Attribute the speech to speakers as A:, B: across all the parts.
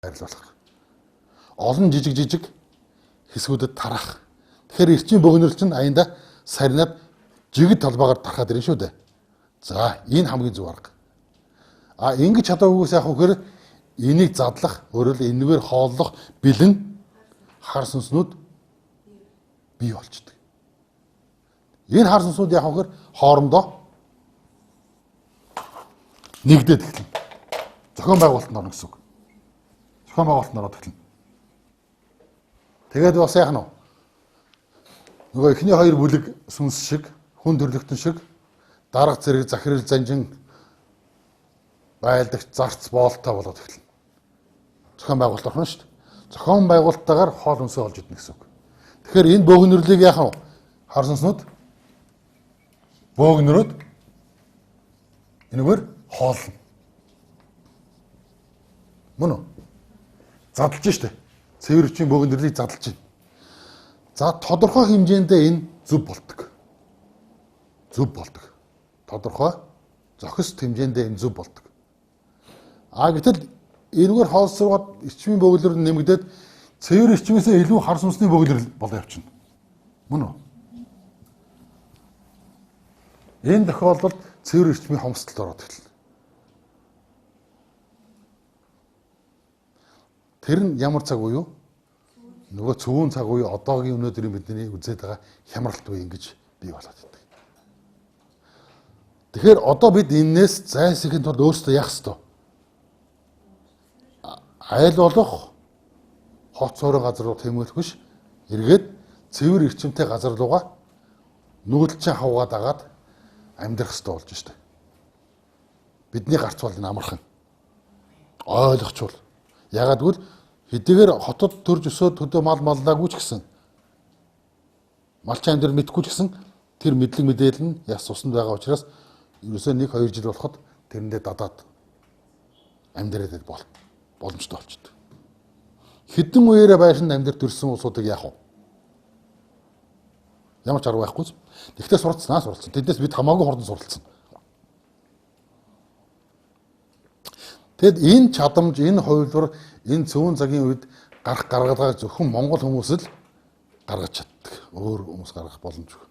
A: байрлуулах. Олон жижиг хэсгүүдэд тарах. Тэгэхээр эрчим бөгнөрл чинь аяндаа сарнаад жигд талбайгаар тархаад ирэн шүү дээ. За, энэ хамгийн зөв арга. Ингэж чадаагүйгээс яах вэ гэхээр энийг задлах, өөрөөр энэгээр хооллох бэлэн хар сүнснүүд бий болчдөг. Энэ хар сүнснүүд яах вэ гэхээр хоорондоо нэгдээд эхэлнэ. Зохион байгуулалтанд орно гэсэн үг. Зохион байгуулалтанд ороод эхэлнэ. Тэгээд бас яах нь вэ? Нөгөө эхний хоёр бүлэг сүнс шиг, хүн төрлөختөн шиг дарга зэрэг захирал занжин байлдагч зарц боолтой болоод эхэлнэ. Зохион байгуулалт орно шүү дээ. Зохион байгуулалттайгаар хоол хүнсээ олж идэх гэсэн үг. Тэгэхээр энэ бөөгнөрлийг яах вэ? Хар сүнснүүд бөөгнөрөд энэгээр хоолно. Мөн үү? Задлж штэ. Цэвэр хүчийн бөөгнөрлийг задлж байна. За тодорхой хэмжээндээ энэ зөв болдог. Зөв болдог. Тодорхой зохист хэмжээндээ энэ зөв болдог. Гэтэл энэгээр хоолсоргоод эрчмийн бөөгнөр нэмэгдээд цэвэр эрчмээсээ илүү хар сүнсний бөөгнөр болоо явчихна. Мөн үү? Энэ тохиолдолд цэвэр эрчмийн хомсдолд ороод эхэлнэ. Тэр нь ямар цаг уу юу? Нөгөө цөвөн цаг уу одоогийн өнөөдрийн бидний үзээд байгаа хямралт үе ингэж бий болоод байдаг. Тэгэхээр одоо бид энээс зайлсхийхин тулд өөрсдөө яах ёстой? Айл болох хот цорын газар руу тэмүүлэх биш, эргээд цэвэр эрчимтэй газар руугаа нүүдэлчин хавгаад агаад амьдрах ёстой болж штэ. Бидний гарц бол энэ амархан. Ойлгочвол. Ягаад гэвэл хэдийгээр хотод төрж өсөөд төдөө мал маллаагүй ч гэсэн малчин амьдрал мэдхгүй ч гэсэн тэр мэдлэг мэдээлэл нь яс усанд байгаа учраас ерөөсөө 1-2 жил болоход тэрэндээ дадаад амьдраад боломжтой болчихдээ. Хэдэн үеэрээ байшин амьдрал төрсэн улсуудыг яах вэ? Ямар ч арга байхгүй. Тэгтээ суралцсан. Тэднээс бид хамаагүй хурдан суралцсан. Тэгэд энэ чадамж, энэ хувилбар, энэ цөөн цагийн үед гарах гаргалгаа зөвхөн монгол хүмүүс л гаргаж чаддаг. Өөр хүмүүс гаргах боломжгүй.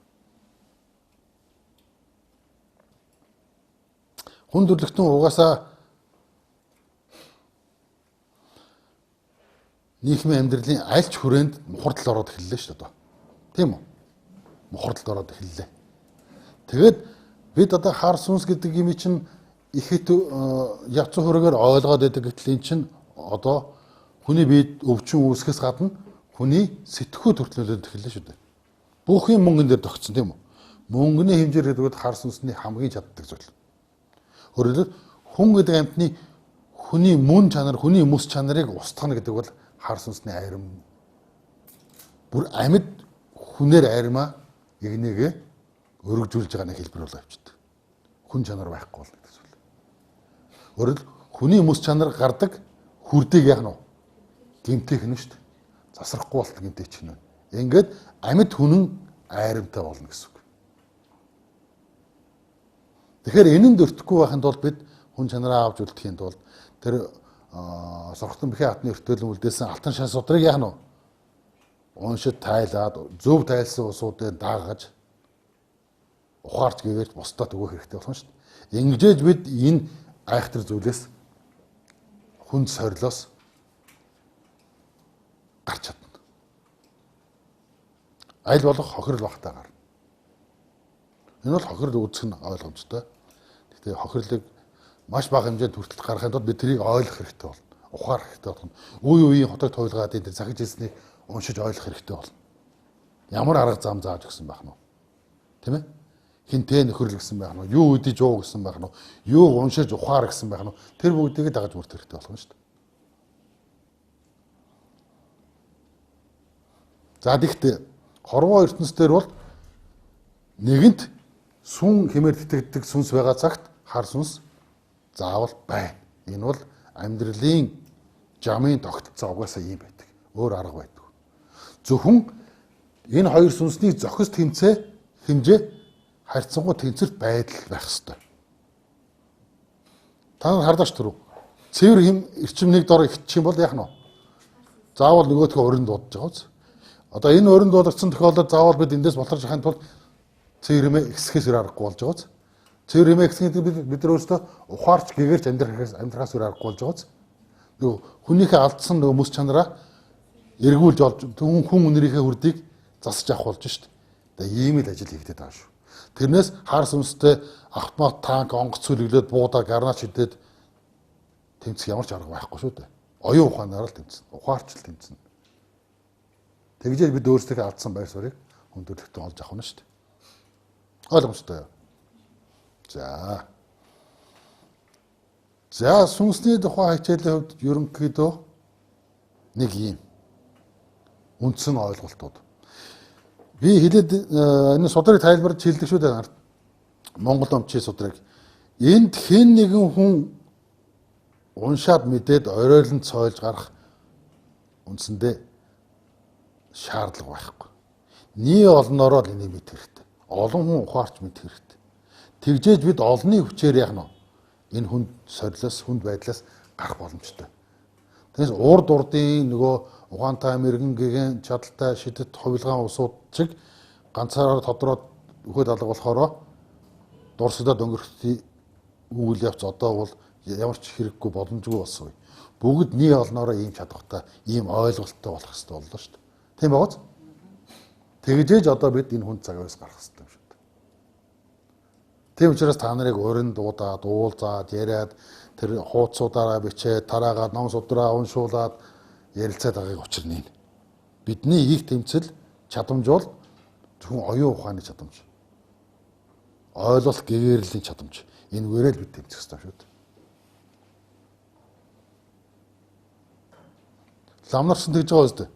A: Хүн төрлөختөн угаасаа нийгмийн амьдралын аль ч хүрээнд мухардалд ороод эхэллээ шүү дээ. Тийм үү? Мухардалд ороод эхэллээ. Тэгээд бид одоо хар сүнс гэдэг юм чинь ихэд явц хөрөгээр ойлгоод байдаг гэтэл эн чинь одоо хүний биед өвчин үүсгэхээс гадна хүний сэтгхүү төртлөлөд эхэллээ шүү дээ. Бүх юм мөнгөн дээр тогтсон тийм үү? Мөнгөний хэмжээр гэдэг хар сүнсний хамгийн чаддаг зүйл. Өөрөөр хүн гэдэг амьтны хүний мөн чанар, хүний мэс чанарыг устгах гэдэг бол хар сүнсний айрам. Бүр амьд хүнээр айрмаа игнэгээ өргөжүүлж байгаа нэг хэлбэр болоо явчихдаг. Хүн чанар байхгүй болно гэдэг зүйл. Өөрөөр хүний мэс чанар гардаг хүрдэг яах нь вэ? Гимтэх нь шүү дээ. Засрахгүй болт гимтэх чинь. Ингээд амьд хүнэн айрамтай болно гэсэн үг. Тэгэхээр энэнд өртөхгүй байхын тулд бид хүн чанараа авч үлдэхийн тулд тэр Сорготон Бэхээ хатны өртөөлөн үлдээсэн алтан шан судрыг яах нь вэ? Уншид тайлаад зөв тайлсан усуудыг даагаж ухаарч гэвэрч бусдад өгөх хэрэгтэй болно шүү дээ. Ингэж бид энэ айхтар зүйлээс хүнд сорилоос гарч чадна. Аль болох хохирол багтаа гарна. Энэ бол хохирол үүсгэх нь ойлгомжтой. Гэхдээ хохирлыг маш бага хэмжээнд хүртэл гаргахын тулд бид тэрийг ойлгох хэрэгтэй болно. Ухаарах хэрэгтэй болно. Үе үеийн хотог тойлгаадын тэр захиж хэлснийг уншиж ойлгох хэрэгтэй болно. Ямар арга зам зааж өгсөн байх нь вэ? Тийм ээ? Хинтээ нөхөрл гэсэн байх нь, юу үдиж уу гэсэн байх нь, юу уншиж ухаар гэсэн байх нь, тэр бүгдийг дагаж мөрдөх хэрэгтэй болно шүү дээ. За тэгтээ хорвоо ертөнцийн бол нэгэнт сүн хэмээр тэтгэдэг сүнс байгаа цагт хар сүнс заавал байна. Энэ бол амьдралын жамын тогтолцоо угаасаа ийм байдаг. Өөр арга байдаг. Зөвхөн энэ хоёр сүнсний зохист хэмжээ харьцангуй тэнцвэрт байдал байх ёстой. Та нар хардаач түрүү. цэвэр хэм эрчимнийг дор ихчих юм бол яах нь вэ? Заавал нөгөөдхөө өрөнд дуудаж байгаа үз. Одоо энэ өрөнд дуудагдсан тохиолдолд заавал бид эндээс болторж хахын тулд цэвэр хэмээ ихсэхээс өр аргагүй болж байгаа үз. Цэвэр хэмээ ихсэхийг бид нар өөрсдөө ухаарч гэгэрч амьдрахаас өр аргагүй болж байгаа үз. Нөгөө хүнийхээ алдсан нөгөө мэс чанараа эргүүлж олж хүн өнөрийнхээ хүрдийг засаж авах болж шít. Тэгээ ийм л ажил хийгдээд байгаа шүү. Тэрнээс хар сүнстэй автомат танк онгоц цүлэглээд буудаа гарнаач хидээд тэмцэх ямар ч арга байхгүй шүү дээ. Оюун ухаанаар л тэмцэнэ. Ухаарч л тэмцэнэ. Тэгжээ бид өөрсдөө алдсан байр суурийг хүндрэлтэн олж авах нь шүү дээ. Ойлгомжтой юу? За сүнсний тухай хичээлийн хувьд ерөнхийдөө нэг юм үндсэн ойлголтууд. Би хэлээд энэ судрыг тайлбарж хэлдэг шүү дээ. Монгол өмчийн судрыг. Энд хэн нэгэн хүн уншаад мэдээд оройлон цойлж гарах үндсэндээ шаардлага байхгүй. Нийт олноороо л энийг мэдэх хэрэгтэй. Олон хүн ухаарч мэдэх хэрэгтэй. Тэгжээж бид олонний хүчээр яах нь энэ хүнд сорилоос хүнд байдлаас гарах боломжтой. Тэгээс урд урдын нөгөө ухаантай мэрэгэн гэгэн чадaltaй шидэт хувилгаан усууд чиг ганцаараа тодроод өгөөд алга болохоро дурсагдаад өнгөрөхтий үйл явц одоо бол ямар ч хэрэггүй боломжгүй болсон. Бүгд нийт олноороо ийм чадвартай, ийм ойлголттой болох хэрэгтэй боллоо шүү дээ. Тийм байгааз? Тэгжээж одоо бид энэ хүнд цагаас гарах хэрэгтэй юм шүү дээ. Тийм учраас та нарыг өрн дуудаад, уулзаад, яриад тэр хуудасуудаараа бичээд, тараагаад, ном судраа уншуулад ярилцаад байгаагийн учир нь энэ. Бидний их тэмцэл чадамж бол зөвхөн оюун ухааны чадамж. Ойлголт гэгэрлийн чадамж. Энэ үрэл бид тэмцэх хэрэгтэй шүү дээ. Ламнарсан тэгж байгаа үстэй.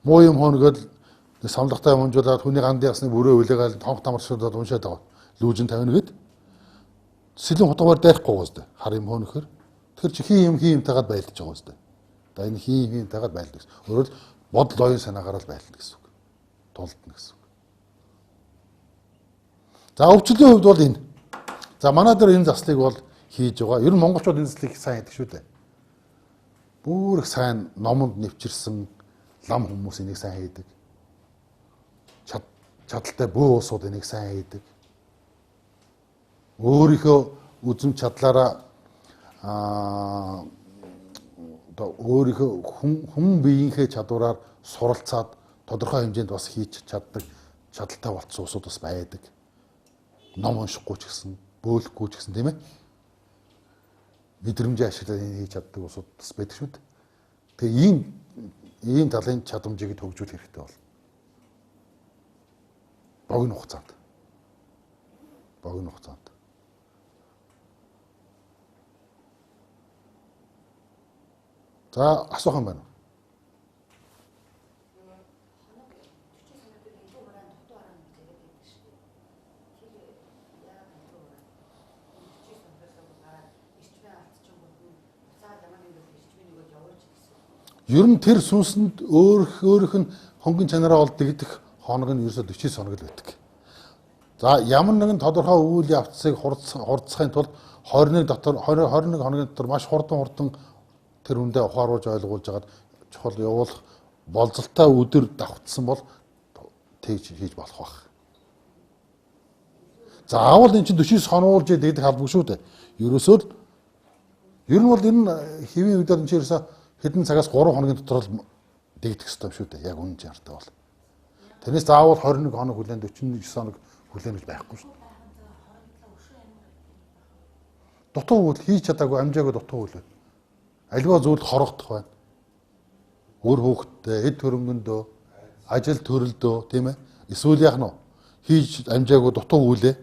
A: Муу юм хооногод самлагтай унжуулаад хүний ганд ясны бүрээ үлээгээл тонх тамаршуулаад уншаад байгаа. Лүүжин тавина гэд сэлэн хутгаар дайхгүй байгаа үстэй. Хар юм хоонохор. Тэр чи хин юм тагаад байлдаж байгаа үстэй. За энэ хин тагаад байлдаг. Өөрөөр бодол оюун санаагаар л байлдана гэсэн үг. Тулдна гэсэн үг. За өвчлөлийн хувьд бол энэ. За манай дээр энэ заслыг бол хийж байгаа. Ер нь монголчууд энэ заслыг сайн хийдэг шүү дээ. Бүр их сайн номонд нэвчирсэн лам хүмүүс энийг сайн хийдэг. Чадaltaй бөө улсууд энийг сайн хийдэг. Өөрийнхөө үзм чадлаараа одоо өөрийнхөө хүн биеийнхээ чадвараар суралцаад тодорхой хэмжээнд бас хийж чаддаг чадaltaй болцсон улсууд бас байдаг. Ном уншихгүй ч гэсэн, бөөлөхгүй ч гэсэн тийм ээ. Мэдрэмжээ ашиглаад энэ хийж чаддаг улсууд бас байдаг шүү дээ. Тэгээ ийм талын чадамжийг төгжүүлэх хэрэгтэй бол. Богино хугацаанд. За асуух юм байна. Ер нь тэр сүнсэнд өөрөх нь хонгийн чанараа ол дэгдэх хоног нь ерөөсө 49 хоног л байдаг. За ямар нэгэн тодорхой үйл явцыг хурцсахын тулд 21 хоногийн дотор маш хурдан тэр үндэ ухааруулж ойлгуулж агаад чухал явуулах болцолтой өдөр давхцсан бол тэгж хийж болох байх. Заавал эн чинь 49 хоног уулж дэгдэх албагүй шүү дээ. Ерөөсөө л ер нь бол энэ хэвийн үед энэ чинь ерөөсө хэдэн цагаас 3 хоногийн дотор л дэгдэх ёстой шүү дээ. Яг үнэн чанартай бол. Тэрнээс заавал 21 хоног хүлээн 49 хоног хүлээн гэж байхгүй шүү дээ. Дутуу үйл хийж чадаагүй амжаагүй дутуу үйл. Альва зүйлд хорогдох байна. Өөр хөөхтэй, эд хөрөнгөндөө, ажил төрөлдөө, тийм ээ. Эсвэл яах нь хийж амжаагүй дутуу үйлээ.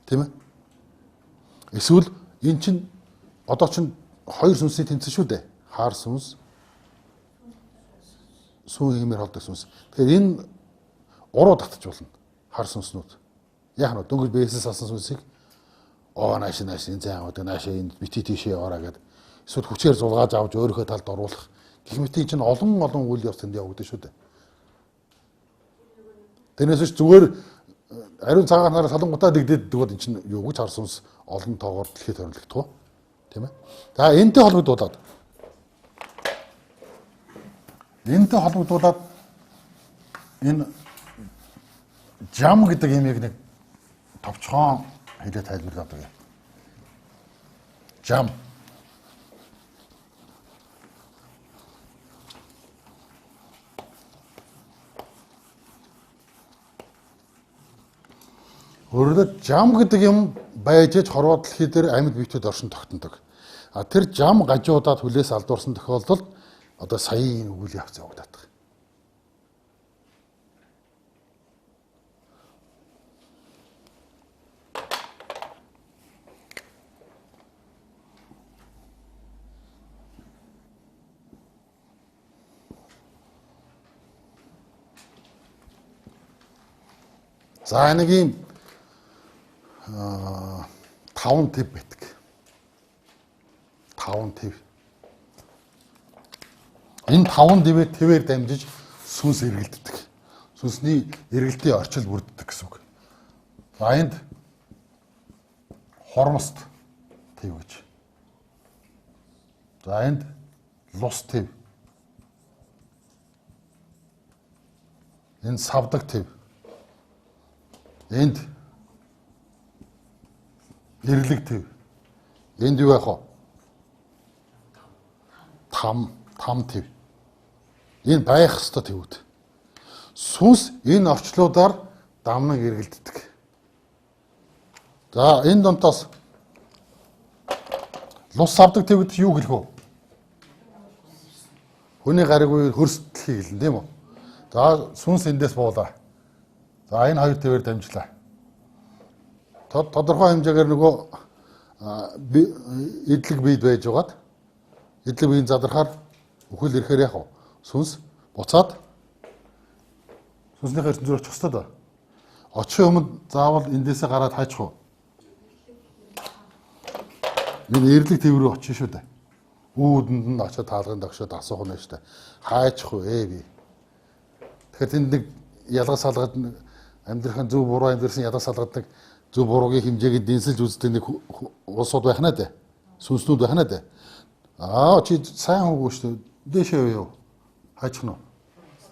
A: Тийм ээ. Эсвэл эн чинь одоо чинь хоёр сүнсийн тэмцэн шүү дээ. Хар сүнс, сүүн хэмээр холдог сүнс. Тэгэхээр энэ уруу татчих болно. Хар сүнснүүд. Яах нь дөнгөж бээсээс алсан сүнсийг нааш энэ зайн аваад наашаа энэ бити тийшээ яваараа гэдэг. Эсвэл хүчээр зулгааж авч өөрийнхөө талд оруулах. Гэх мэт чинь олон үйл явцанд явагдаж шүү дээ. Тэрнээс ч зүгээр ариун цагаан нараа салангутаа дэгдээд дгүүд эн чинь юу гэж хар сүнс олон тоогоор дэлхийд хоригдох. Тийм ээ. За энэтэй холбогдуулаад энэ жам гэдэг имийг нэг товчхон хэлээ тайлбарлаад байна. Жам. Өөрөлд жам гэдэг юм байж аж хорвоо дэлхий дээр амьд биетүүд оршин тогтнодог. А тэр жам гажуудаад хүлээс алдуурсан тохиолдолд одоо саяын үйл явц явагдаад байна. За нэг юм 5 төв байдаг. 5 төв. Энэ 5 твээр дамжиж сүнс эргэлддэг. Сүнсний эргэлтийн орчил бүрддэг гэсэн үг. За энд хормост төв гэж. За энд лус төв. Энд савдаг төв. Энд эрлэг төв. Энд юу байх вэ? Там төв. Энэ байх ёстой твүүд. Сүнс энэ орчлуудаар дамнан эргэлддэг. За энэ донтоос лус авдаг твүүд юу хэлэх вэ? Хүний гариг үе хөрсдөлхийг хэлнэ тийм үү? За сүнс эндээс буулаа. За энэ хоёр твээр дамжлаа. Тодорхой хэмжээгээр нөгөө эдлэг бийд байж байгаад эдлэг биеийн задрахаар үхэл ирэхээр яах вэ? Сүнс буцаад сүнснийхээ ертөнцөөр очих ёстой доо. Очихын өмнө заавал эндээсээ гараад хайчих уу? Энэ эрлэг төв рүү очих шүү дээ. Үүдэнд нь очиод таалганд огшоод асуух нь шүү дээ. Хайчих уу би? Тэгэхээр тэнд нэг ялгаж салгаад амьдрахын зөв буруу амьдрсан ялгаж салгадаг зөв буруугийн хэмжээг дэнсэлж үздэг нэг улсууд байх наа дээ. Сүнснүүд байх наа дээ. Чи сайн хөөгүй шүү дээ. Дэшээ юу? Хайчих нь.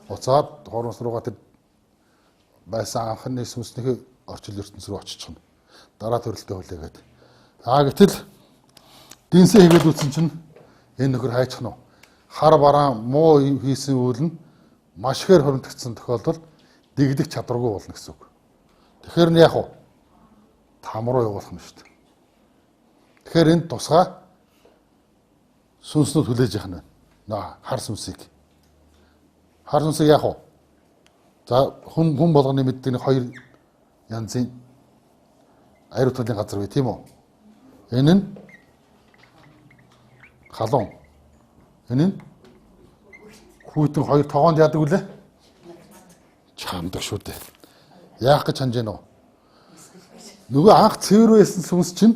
A: Уцаад хормос руугаа тэр байсан анхны сүнснийхээ орчил ертөнц рүү очих нь. Дараа төрөлтөө хүлээгээд. Гэтэл дэнсээ хийгээд үзсэн чинь энэ нөхөр хайчих нь. Хар бараан муу хийсэн үйл нь маш ихээр хоригдсон тохиолдолд дэгдэх чадваргүй болно гэсэн үг. Тэгэхээр нь яг уу там руу явуулах нь шүү дээ. Тэгэхээр энэ тусгай сүнснүүд хүлээж яах нь хар сүнсийг. Хар сүнсийг яг уу. За хүн болгоны мэддэг нэг хоёр янзын ариу талын газар бай тийм үү? Энэ нь халуун. Энэ нь хүйтэн хоёр тогоонд яадаг үлээ? Чамдаг шүү дээ. Яах гэж ханж гэнэ үү? Нөгөө анх цэвэр байсан сүнс чинь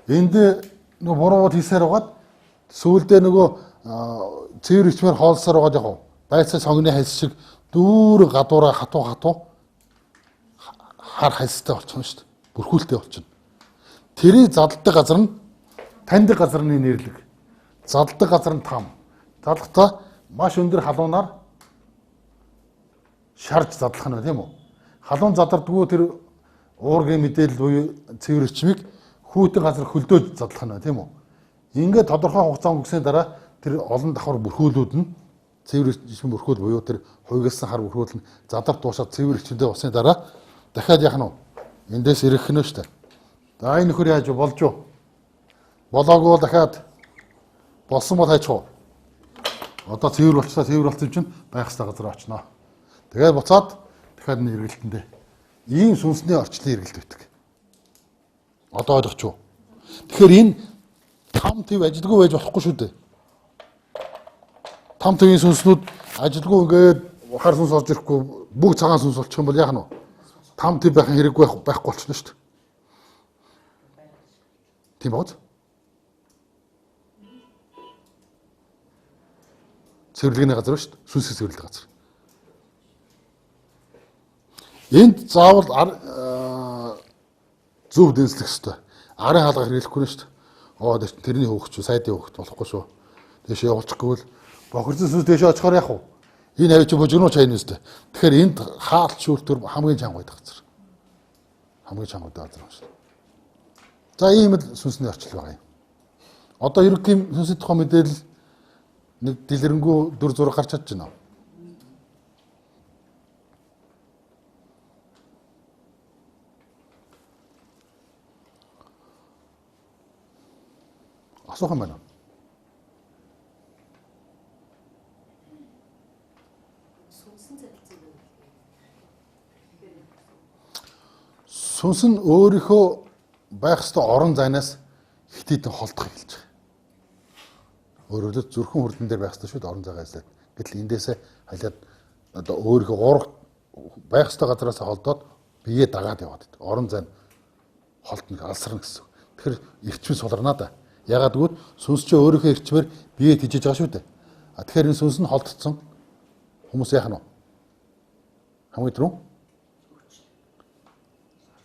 A: энд нөгөө бурууд хийсээр байгаад сүүлдээ нөгөө цэвэр ичмээр хоолсоор байгаад яг уу. Байцаа сонгоны хальс шиг дүүр гадуураа хатуу хар хальстай болчихно шүү дээ. Бүрхүүлтэй болчихно. Тэрийг задалдаг газар нь таньдаг газрын нэрлэг. Задалдаг газар нь там. Задлахтаа маш өндөр халуунаар шарж задлах нь тийм үү? Халуун задардгүй тэр уургийн мэдээлэл буюу цэвэр ичмийг хүйтэн газар хөлдөөж задлах нь тийм үү? Ингээд тодорхой хугацаанд өнгөрсөний дараа тэр олон давхар бүрхүүлүүд нь цэвэр ичмийн бүрхүүл буюу тэр хуйгалсан хар бүрхүүл нь задар дуушаад цэвэр ичмэндээ усны дараа дахиад яах нь вэ? Эндээс ирэх нь шүү дээ. За энэ нөхөр яаж болж юу? Болоогүй бол дахиад болсон бол хайчих уу? Одоо цэвэр болчихлоо, цэвэр болсон чинь байх ёстой газар очноо. Тэгээд буцаад дахиад нь эргэлтэндээ. Ийм сүнсний орчлын эргэлт үүдэг. Одоо ойлгоч юу? Тэгэхээр энэ там төв ажилгүй байж болохгүй шүү дээ. Там төвийн сүнснүүд ажилгүй ингээд хар сүнс орж ирэхгүй бүгд цагаан сүнс болчих юм бол яах нь вэ? Там төв байх хэрэггүй байхгүй болчихно шүү дээ. Тийм бод. Цэвэрлэгийн газар шүү дээ. Сүнсийг цэвэрлэх газар. Энд заавал зөв дэнслэх ёстой. Арын хаалга хэрэглэхгүй нь шүү дээ. тэрний хөөгч сайдын хөөгч болохгүй шүү. Дэшээ явуулчихгүй л бохирдсон сүнс дэшээ очихоор яах вэ? Энэ хавь чи божигноо чайна үстэй. Тэгэхээр энд хаалт шүүлтэр хамгийн чанга байдаг газар. Хамгийн чанга байдаг газар шүү. За ийм л сүнсний орчил байгаа юм. Одоо ерөнхий сүнсний тухай мэдээлэл нэг дэлгэрэнгүй 4 6 гарч чадж байна. Асуух юм байна. Сүнс нь өөрийнхөө байх ёстой орон зайнаас хитэдэн холдох хэлж байгаа. Өөрөөр хэлбэл зүрхэн хүрдэн дээр байх ёстой шүү дээ орон зайгаа эзлээд. Гэтэл эндээсээ халиад одоо өөрийнхөө ураг байх ёстой газараас холдоод биеэ дагаад яваад байдаг. Орон зай нь холдно алсарна гэсэн. Тэгэхээр эрчим суларнаа да. Ягаад гэвэл сүнс чи өөрийнхөө эрчмээр биеэ тижиж байгаа шүү дээ. Тэгэхээр энэ сүнс нь холдсон хүмүүс яах нь вэ? Хамгийн түрүү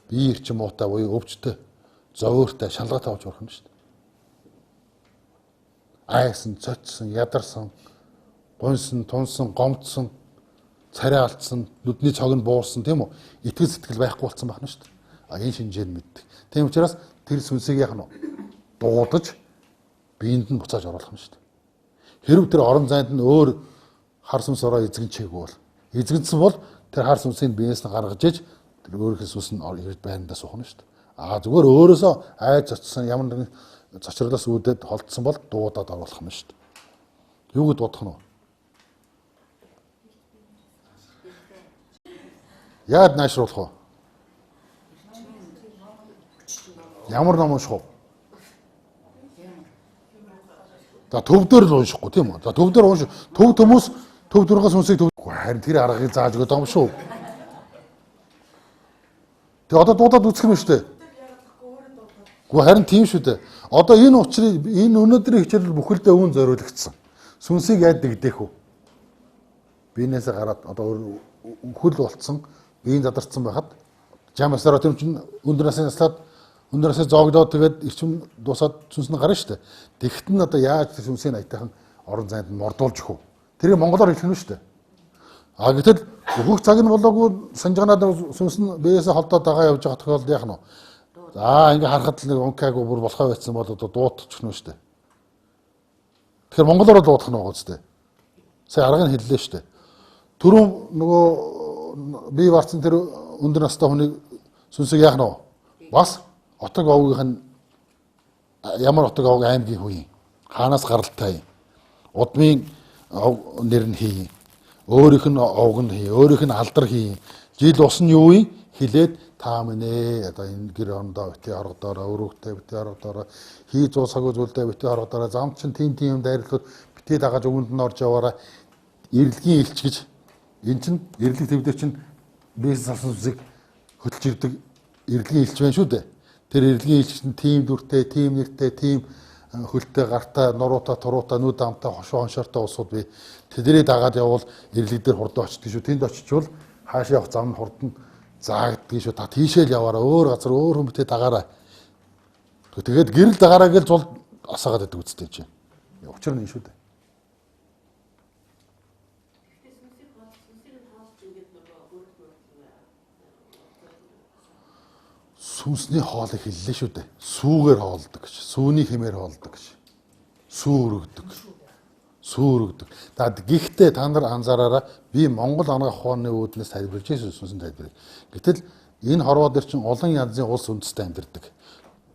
A: бие эрчим муутай буюу өвчтөй, зовоортой, шалгаатай болж орох юм шүү дээ. Айсан, цочсон, ядарсан, гонсон, тунсан, гомдсон, царай алдсан, нүдний цог нь буурсан тийм үү? Итгэл сэтгэл байхгүй болсон байна шүү дээ. Энэ шинжээр мэддэг. Тийм учраас тэр сүнсийг яах нь дуудаж биеинд нь буцааж оруулах юм шүү дээ. Хэрв тэр орон зайд нь өөр хар сүнс ороо эзэгчээгүй бол эзэгдсэн бол тэр хар сүнсийг биенээс нь гаргаж иж тэр өөрийнхөө сүнс нь ирд байрандаа суух нь шүү дээ. Зүгээр өөрөөсөө айж цочсон ямар нэгэн цочрлоос үүдээд холдсон бол дуудаад оруулах юм шүү дээ. Юу гэд бодох нь вэ? Яад наашруулах вэ? Ямар ном унших вэ? За төвдөр л уншихгүй тийм үү? За төвдөр унш. Төв хүмүүс төв дургаас үнсийг төвгүй харин тэр аргыг зааж өгöd юм шүү. Тэгээ одоо дуудаад үзэх юм шүү дээ. Гэхдээ харин тийм шүү дээ. Одоо энэ учрыг энэ өнөөдрийн хичээл бүхэлдээ үүн зориулагдсан. Сүнсийг яад дэгдээх үү? Биенээсээ гараад одоо хөл болцсон, биеийн задарсан байхад жам асараа тийм чинь өндөр насны наслаад өндөр насны зоогдоод тэгээд эрчим дуусаад сүнс нь гарна шүү дээ. Тэгэхэд нь одоо яаж тэр сүнсийн аятайхан орон зайд нь мордуулж өгөх вэ? Тэрийг монголоор хэлэх нь шүү дээ. Гэтэл өөхөх цаг нь болоогүй санжганаад сүнс нь биеэсээ холдоод дагаа явж байгаа тохиолдолд яах нь вэ? Ингээ харахад л нэг ункаагүй бүр болохоо байсан бол одоо дуутчих нь шүү дээ. Тэгэхээр монголоор дуудах нь байгаа үстэй. Сая аргыг хэллээ шүү дээ. Түрүүн нөгөө бие барцсан тэр өндөр настай хүний сүнсийг яах нь вэ? Бас отог овгийнх нь ямар отог овг аймгийн хүн хаанаас гаралтай удмын нэр нь хий өөрийнх нь овг нь хий өөрийнх нь алдар хий жил ус нь юу вэ хилээд та минь одоо энэ гэр орондоо битээ оргодороо өрөвтэй битээ оргодороо хий зуусаагүй зүйлдээ битээ оргодороо зам чин тийм дайрлууд битээ дагаж өвөнд нь орж яваараа эрэлгийн элч гэж эн чин эрлэг төвдөр чин бизнес салсан зүсийг хөтлж ирдэг эрэлгийн элч байна шүү дээ. Тэр эрлэгийн элч нь тийм дүртэй, тийм нэртэй, тийм хөлтэй, гартай, нуруутай, туруутай, нүд амтай, хошоо хоншортой улсууд бий. Тэдний дагаад явбал эрлэг дээр хурдан очдөг шүү. Тэнд очичвол хаашаа явах зам нь хурдан заагддаг шүү. Та тийшээ л яваараа өөр газар өөр хүмүүстээ дагаараа. Тэгээд гэрэл дагаараа гэж зул асаагаад байдаг үстэй чинь. Учир нь шүү дээ. Сүнсний хоолыг хэллээ шүү дээ. Сүүгээр хоолдог гэж. Сүүний хэмээр хоолдог гэж. Сүү өргөдөг. Сүү өргөдөг. Гэхдээ та нар анзаараараа би Монгол анагаах ухааны үүднээс тайлбарж байсан сүнсэн тайлбарыг. Гэтэл энэ хорвоо дээр чинь олон янзын улс үндэстэй амьдардаг.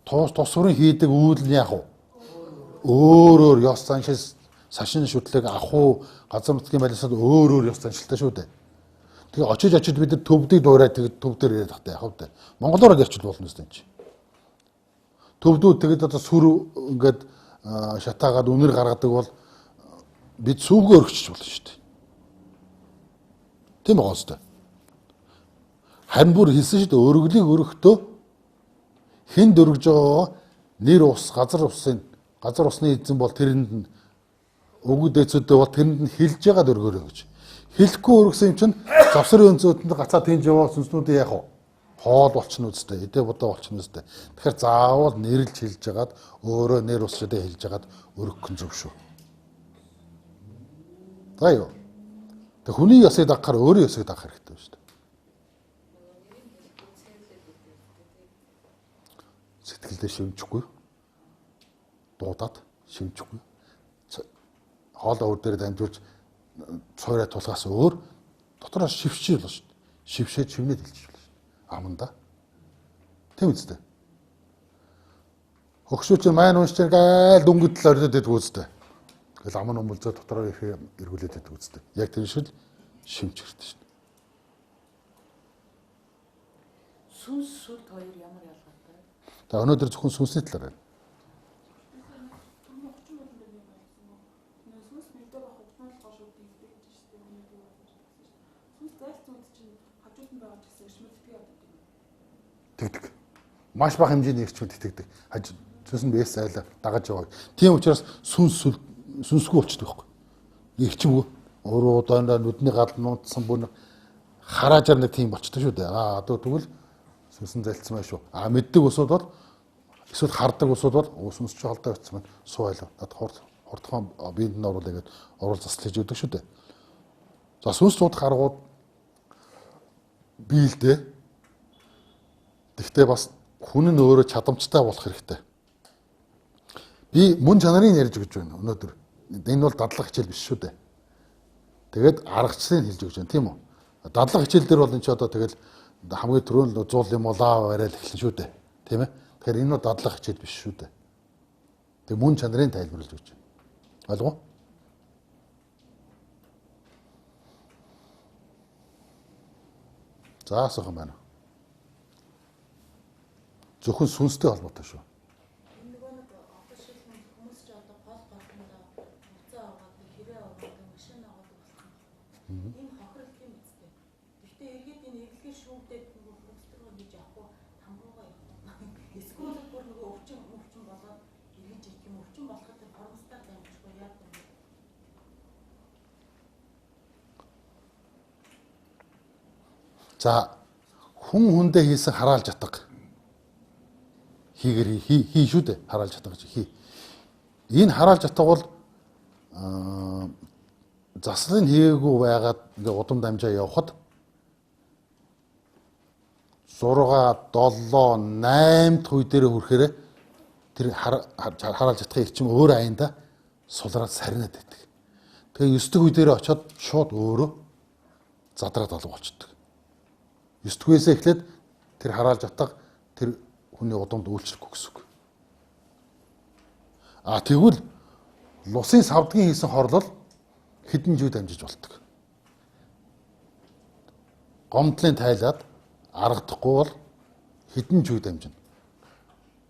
A: Тус бүрийн хийдэг үйл нь яах вэ? Өөр ёс заншил сашин шүтлэг ахуу газар нутгийн балиасад өөр ёс заншилтай шүү дээ. Тэгээ очиж бид нар төвдийг дуурайд тэгээд төв дээр яриад тахтай яах вэ? Монголоор ярьчих болно гэсэн чинь. Төвдүүд тэгээд одоо сүр ингээд шатаагаад үнэр гаргадаг бол бид сүүгээ өргөчих болно шүү дээ. Тийм байгаа үстэй. Харин бүр хэлсэн шүү дээ өргөлийг өргөхдөө хэнд өргөж байгаа нэр ус газар усны эзэн бол тэрэнд нь өгөө дэцүүдээ бол тэрэнд нь хилж яагаад өргөөрэй гэж. Хэлэхгүй өргөсөн юм чинь завсрын өнцөдөнд гацаа тэнж яваа сүнснүүдээ яах вэ? хоол болчихно үстэй, эдээ будаа болчихно үстэй. Тэгэхээр заавал нэрлж хэлж хагаад өөрөө нэр усчдаа хэлж хагаад өргөх нь зөв шүү. За юу. Тэг хүний ёсыг дагахаар өөрийн ёсыг дагах хэрэгтэй байна шүү дээ. Сэтгэлдээ шимжихгүй. Дуудаад шимжихгүй. Хоолоо өөр дээр дамжуулж цойроо тулгаас өөр дотроос шившил болно шүү дээ. Шившээд шивнээд хэлж болно шүү дээ. Аманда. Тийм үстэй. Хөгшүүч маань уншиж гайл дүнгэтэл ордод идэх үстэй. Тэгэл ам нь өмөлзөө дотроо их эргүүлээд идэх үстэй. Яг тэр шиг шимж хэрэгтэй шүү дээ.
B: Сүнс сүлд хоёр ямар ялгаатай?
A: За өнөөдөр зөвхөн сүнсний талаар байна. Тэгдэг. Маш бага хэмжээний эрчмүүд итгэдэг. Хаж зүс нь бэс айлаа дагаж яваа. Тийм учраас сүнсгүй болчихдог байхгүй. Эрчимгүй. Өөрөө удаандаа нүдний гал нуутсан бүр хараажаар нэг тийм болчтой шүү дээ. Одоо тэгвэл сүнсэн зайлцсан байх шүү. Мэддэг усуд бол эсвэл хардаг усуд бол сүнс чи холдоо байсан маань суу айлаа. Над хурдхан биед нь оруулаа гэдэг орол заслаж өгдөг шүү дээ. За сүнс цуудах аргууд бий л дээ. Гэхдээ бас хүн нь өөрөө чадамжтай болох хэрэгтэй. Би мөн чанарыг ярьж өгч байна өнөөдөр. Энэ бол дадлага хичээл биш шүү дээ. Тэгээд аргачлалыг хэлж өгч байна тийм үү? Дадлага хичээл дээр бол энэ ч одоо тэгэл хамгийн түрүүн л зуул юм улаа барайл эхэлнэ шүү дээ. Тийм ээ? Тэгэхээр энэ бол дадлага хичээл биш шүү дээ. Тэг мөн чанарыг тайлбарлаж өгч байна. Ойлгов уу? За асуух юм байна. Зөвхөн сүнстэй холбоотой шүү.
B: Энэ нөгөө нэг одоо шилхэн хүмүүс ч одоо гол голондоо уцаа аваад хэрэг аваад машин аваад болсон. Энэ хохирол юм үстэй. Гэхдээ эргээд энэ эвлэгээ шүүгдээд нөгөө хөстөргөө хийж авахгүй тамгуугаа явах. Эсвэл бүр нөгөө өвчин болоод эргэж ирэх юм өвчин болоход хормостаар дамжихгүй яа гэв.
A: За хүн хүндээ хийсэн хараалж ятга хийгэр хий шүү дээ. Хараалж ятга гэж хий. Энэ хараалж ятга бол заслын хийгээгүй байгаад ингээ удам дамжаа явхад 6 7 8 дахь үе дээр хүрэхээр тэр хараалж ятгахын эрчим өөр аяанда сулраад сарнаад байдаг. Тэгээ 9 дахь үе дээр очиод шууд өөрөө задраад алга болчихдог. 9 дахь үеэсээ эхлээд тэр хараалж ятга тэр хүний удамд үйлчлэхгүй гэсэн үг. Тэгвэл лусын савдгийн хийсэн хорлол хэдэн жив дамжиж болдог. Гомдлын тайлаад аргадахгүй бол хэдэн жив дамжина.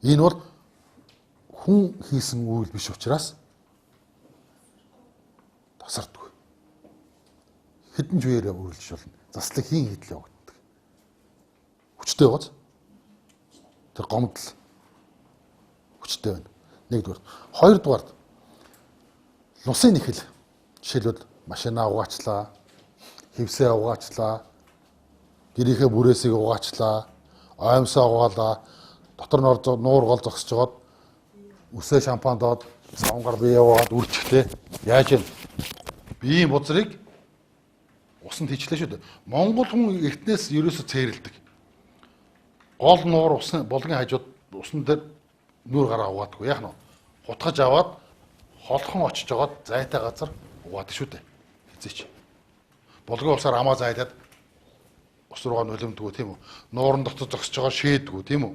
A: Энэ бол хүн хийсэн үйл биш учраас тасардгүй. Хэдэн живээр үргэлж болно. Заслыг хийн хийдэл явагддаг. Хүчтэй гоц. Тэр гомдол хүчтэй байна. Нэгдүгээр. Хоёрдугаар лусын нэхэл. Жишээлбэл машинаа угаачлаа, хевсээ угаачлаа, гэрийнхээ бүрээсийг угаачлаа, оймсоо угаалаа, дотор нь нуур гол зогсож жоод үсээ шампан доод савнгаар бие яваад үрчихлээ. Яаж юм? Биеийн бузрыг усанд хийчлээ шүү дээ. Монгол хүн эртнээс ерөөсө цээрэлдэг. Гол нуур усан болгон хажууд усан дээр нүүр гараа угаадаггүй. Яах нь? Хутгаж аваад холхон очиж жоод зайтай газар угаадаг шүү дээ. Хизээч. Болгон усаар амаа зайлаад ус руугаа нулимдгүү тийм үү? Нуурын дотор зогсож байгаа шээдгүү тийм үү?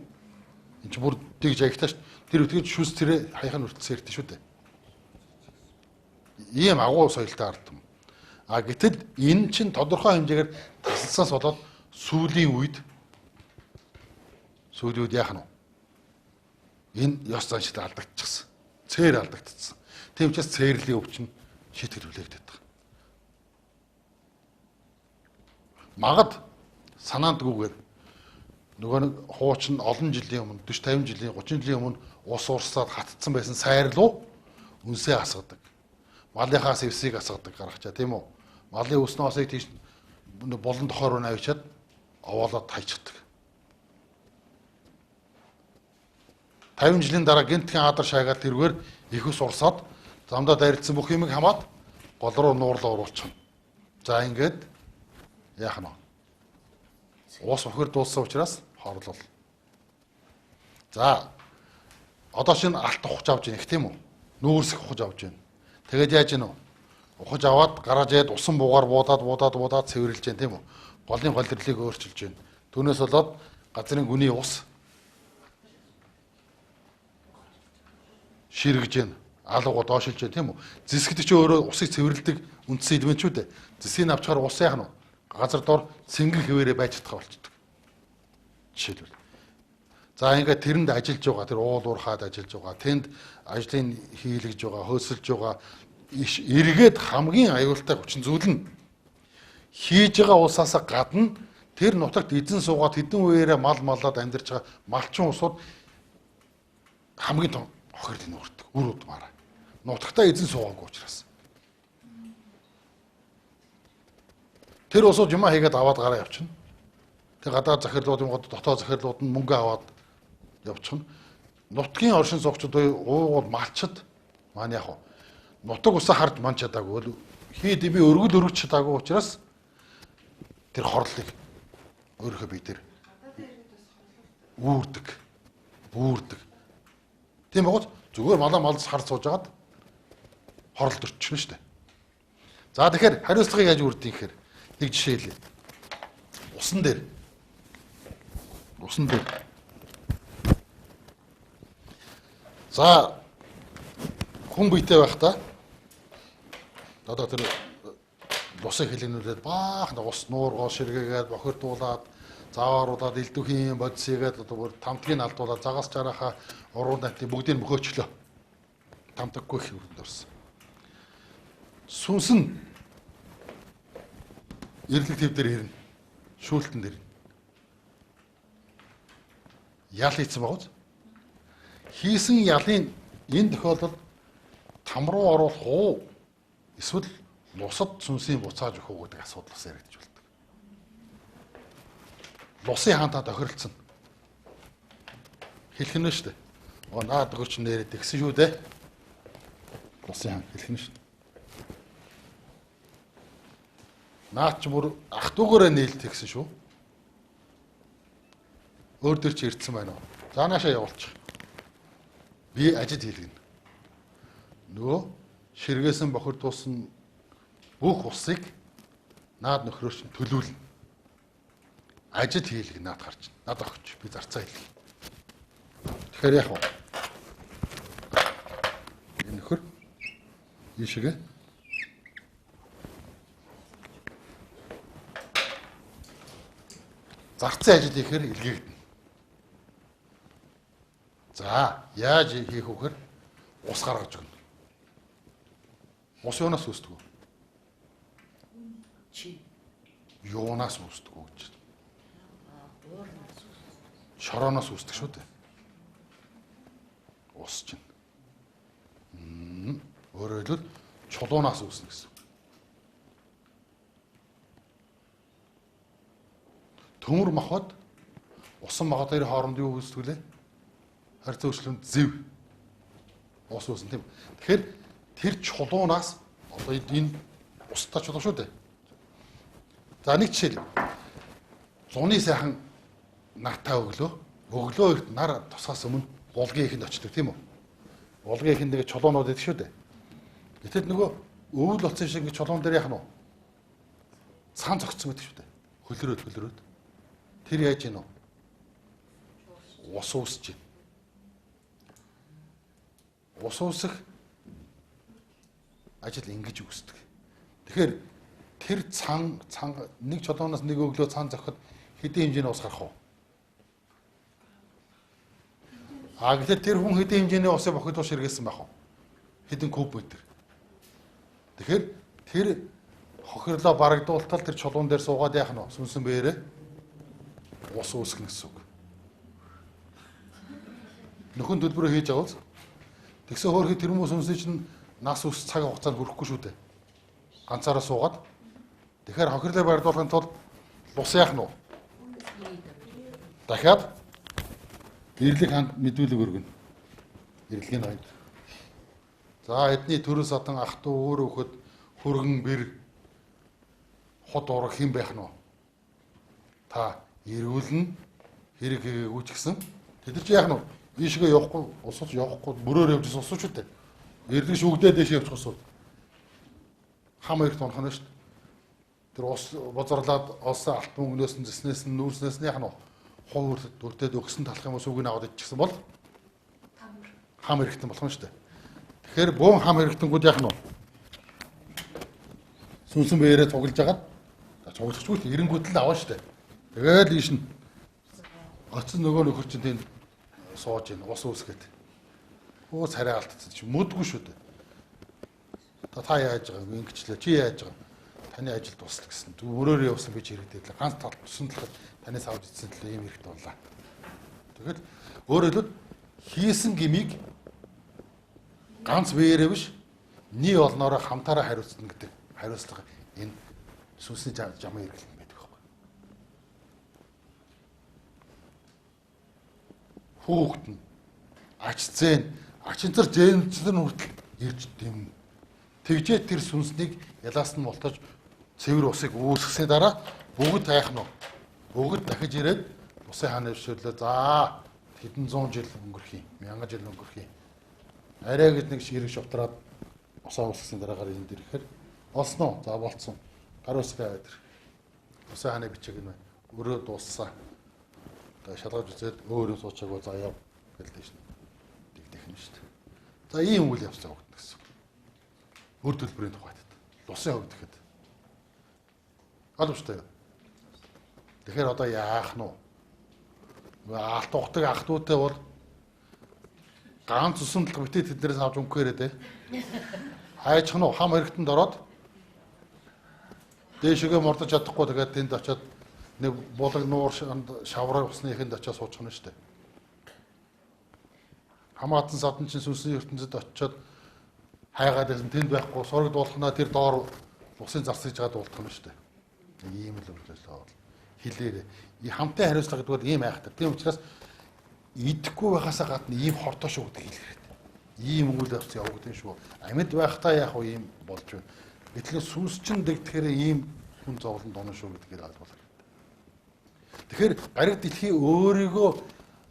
A: Энд чи бүр тэгж аягтаа шүү. Тэр үтгэж шүс тэрэ хаяхан хүртэл сэрдэ шүү дээ. Ийм агуу соёлтой ард юм. Гэтэл энэ чинь тодорхой хэмжээгээр тасалсаас болоод сүүлийн үед яах нь вэ? Энэ ёс заншил алдагдчихсан. Цээр алдагдчихсан. Тийм учраас цээрлийн өвчин шийтгэл хүлээгдээд байгаа. Магад санаандгүйгээр нөгөө нэг хуучин олон жилийн өмнө 40 50 жилийн 30 жилийн өмнө ус урсаад хатцсан байсан сайрлуу үнсээ асгадаг. Малынхаас эвсийг асгадаг гаргачаа тийм үү? Малын өснөөсөө тийш болон тохоор руу навчаад овоолоод тайчихдаг. 50 жилийн дараа гинтхэн адар шаагаад тэргээр их ус урсаад замдаа дайрцсан бүх юмыг хамаад гол руу нуурлаа оруулчихна. За ингээд яах нь вэ? Уус өхөр дууссан учраас хорлол. За одоо шинэ алт ухаж авч яах тийм үү? Нүүрсэх ухаж авч байна. Тэгээд яаж гинэ вэ? Ухаж аваад гараж яад усан буугаар буудаад цэвэрлж जैन тийм үү? Голын голирлыг өөрчилж байна. Түүнээс болоод газрын гүний ус ширгэж байна. Алууга доошилж байна тийм үү? Зэсгэд чи өөрөө усыг цэвэрлдэг үндсэн элементчүүд ээ. Зэсгийг авчгаар ус яах нь вэ? Газар дор цэнгэл хэвээрээ байж чадхаа болчихдог. Жишээлбэл. За ингээд тэрэнд ажиллаж байгаа, тэр уул уурхаад ажиллаж байгаа, тэнд ажлыг хийлгэж байгаа, хөөсөлж байгаа эргээд хамгийн аюултай хүчин зүйл нь хийж байгаа усаас гадна тэр нутагт эзэн суугаад хэдэн үеэрээ маллаад амьдарч байгаа малчин усууд хамгийн том хохирлыг нүүрдэг. Үр удмаараа. Нутагтаа эзэн суугаагүй учраас. Тэр усууд юмаа хийгээд аваад гараа явчихна. Тэг гадаад захирлууд юм дотоод захирлууд нь мөнгө аваад явчихна. Нутгийн оршин суугчид уугууд малчид маань яг нутаг усаа харж ман чадаагүй хий дэби өргөл өргөж чадаагүй учраас тэр хорлыг өөрөөхөө бий тэр үүрдэг. Тийм байгоч зүгээр малс хар сууж агаад хорлолд өрчихнө шүү дээ. За тэгэхээр хариуцлагыг яаж үрдэх гэхээр нэг жишээ хэлье. Усан дээр за хүн биетэй байхдаа одоо тэр бусыг хэлэнүүлээд баахан ус нуургоо ширгээгээд бохирдуулаад завааруулаад элдвхийн бодисгээд одоо бүр тамтгийг алдуулаад загаас жараахаа уруу найтны бүгдийг мөхөөчлөө. Тамтаггүй их өрөнд орсон. Сүнс нь эрлэг төв дээр ирнэ. Шүүлтэн дээр. Ял хийсэн багц. Хийсэн ялын энэ тохиолдолд там руу оруулах уу? Эсвэл лусад сүнсийн буцааж өгөх үү гэдэг асуудал бас яригдж болдог. Лусын хаантаа тохиролцсон. Хэлэх нь шүү дээ. Наад өгч нэрээ тэгсэн шүү дээ. Лусын хаан хэлэх нь шүү. Наад ч бүр ах トゥ угаараа нээлт тэгсэн шүү. Өөр дөр чи ирдсэн байна уу? За наашаа явуулчих. Би ажид хийлгэнэ. Нөгөө ширгээсэн бохирдуулсан бүх усыг наад нөхрөөс нь төлөвлөнө. Ажид хийлгэнэ наад гарч. Наад өгч би зарцаа хийлгэнэ. Тэгэхээр яах вэ? Энэ нөхөр ийшээгээ зарцсан ажил хийхээр илгээгдэнэ. За, яаж хийх вэ гэхээр ус гаргаж өгнө. Ус юунаас үүсдэг вэ? Юунаас үүсдэг вэ гэж. Шорооноос үүсдэг шүү дээ. Ус чинь. Өөрөөр хэлбэл чулуунаас үүснэ гэсэн. Төмөр махбод усан магад хоёрын хооронд юу үүсдэг лээ? Харьцаа өөрчлөлт зэв. Ус үүснэ тийм. Тэгэхээр тэр чулуунаас одоо энэ усттай чулуу шүү дээ. За нэг жишээ. Зуны сайхан нартаа өглөө ихт нар тусгаас өмнө булгийн ихэнд очдог тийм үү? Булгийн ихэнд нэг чулуунууд байдаг шүү дээ. Гэтэл нөгөө өвөл болсон шиг чулуун дээр яах нь вэ? Цаан зогцсон байдаг шүү дээ. Хөлрөөд. Тэр яаж ийн вэ? Ус уусч байна. Ус уусах ажил ингэж үүсдэг. Тэгэхээр тэр цан нэг чулуунаас нэг өглөө цан зохиход хэдийн хэмжээний ус гарах вэ? Гэтэл тэр хүн хэдийн хэмжээний усыг бохирдуулж ширгээсэн байх уу? Хэдэн куб метр. Тэгэхээр тэр хохирлоо барагдуултал тэр чулуун дээр суугаад яах нь вэ? Сүнсэн бээрээ ус үүсгэх гэсэн үг. Нөхөн төлбөрөө хийж авал тэгсэн хөөрхөд тэр хүмүүс сүнсний чинь нас ус цаг хугацаанд хүрэхгүй шүү дээ. Ганцаараа суугаад. Тэгэхээр хохирлоо барагдуулахын тулд бус яах нь вэ? Дахиад эрлэг ханд мэдүүлэг өргөнө. Ирэлгийн ноёнд. За эдний төрөөс адан ах トゥ өөр хөхөд хөргөн бэр хот ураг хэн байх нь вэ? Та ирүүлнэ хэрэг хийгээгүй ч гэсэн тэд нар чи яах нь вэ? Ийшгээ явахгүй, усууч явахгүй, мөрөөр явж усууч үү? Ирлэг шүгдээ дэш явчих усууд. Хам их тунах нь шүү дээ. Тэр ус бозорлаад олсон алт мөнгнөөс нь зэснээс нь нүүрснээс нь яах нь вэ? Хуур дүртээд өгсөн талах юм уу сүгийг аваад иччихсэн бол хам хэрэгтэн болох нь шүү дээ. Тэгэхээр бөөн хам хэрэгтэнгүүд яах нь вэ? Сүнсэн бээрээ цуглаж агаад цуглахчгүй эренгүүд л аваа шүү дээ. Тэгээд ийш нь оцсон нөгөө нөхөр чинь тэнд сууж ийн ус үсгээд. Хөө царай алдчихсан чи мүдгүй шүү дээ. Та яаж байгаа ингэчлээ чи яаж байгаа? Таны ажил дуслаа гэсэн. Өөрөөр явсан би ч хэрэгдээд л ганц тал тусан талаар танаас авч идсэн төлөө ийм хэрэгтэй боллаа. Тэгэхэд өөрөөр хэлбэл хийсэн гмийг ганц биеэрээ биш нэг олноороо хамтаараа хариуцна гэдэг хариуцлага энэ сүнсний жамын хэрэглэн байдаг байхгүй. Хүүхэд нь ач зэн ачинцар жэнцэр хүртэл ирж дэм. Тэгжээ тэр сүнснийг ялаас нь мултаж цэвэр усыг үүсгэсний дараа бүгд хайх нь. Бүгд дахиж ирээд усын хааны өвшөрлөө за хэдэн зуун жил өнгөрөх юм, мянган жил өнгөрөх юм. Арай гэд нэг ширэг шовтраад усаа усгсны дараагаар энэ дэр ихээр олсноо. За болцсон. Гар усгаа аваад ир. Усын хааны бичиг нь өрөө дууссан. Тэгээ шалгаж үзээд өөрөө суучаагүй за яв гэлдэж шин. Тэгдэх юм шүү дээ. За ийм үйл явц явагдана гэсэн. Өр төлбөрийн тухайд. Усын хувьд гэхэд. Алууштай. Тэгэхээр одоо яах нь вэ? Алт ухдаг ах トゥ утай бол ганц усан талх битээ тэднээс авч өнгөхээрээ дээ. Хайчих нь хам хэрэгтэнд ороод дээшгээ мордож чадахгүй тэгээд тэнд очиод нэг булаг нуур шавраа усныхэнд очиод суучих нь шүү дээ. Хамаатан садан чинь сүнсний ертөнцид очиод хайгаад байсан тэнд байхгүй сураг дуулахнаа тэр доор усын зарсаж байгаа дуулах нь шүү дээ. Ийм л үйлчлээ хэлээрээ хамтын хариуцлага гэдэг нь ийм айхдаг. Тийм учраас идэхгүй байхасаа гадна ийм хортоо шүү гэдэг хэлэхэд. Ийм үйл явц явагдсан шүү. Амьд байхдаа яг уу ийм болж байна. Гэтэл сүнс чин дэгдэхээр ийм хүн зовлон донно шүү гэдгийг ойлгох хэрэгтэй. Тэгэхээр гариг дэлхий өөрийгөө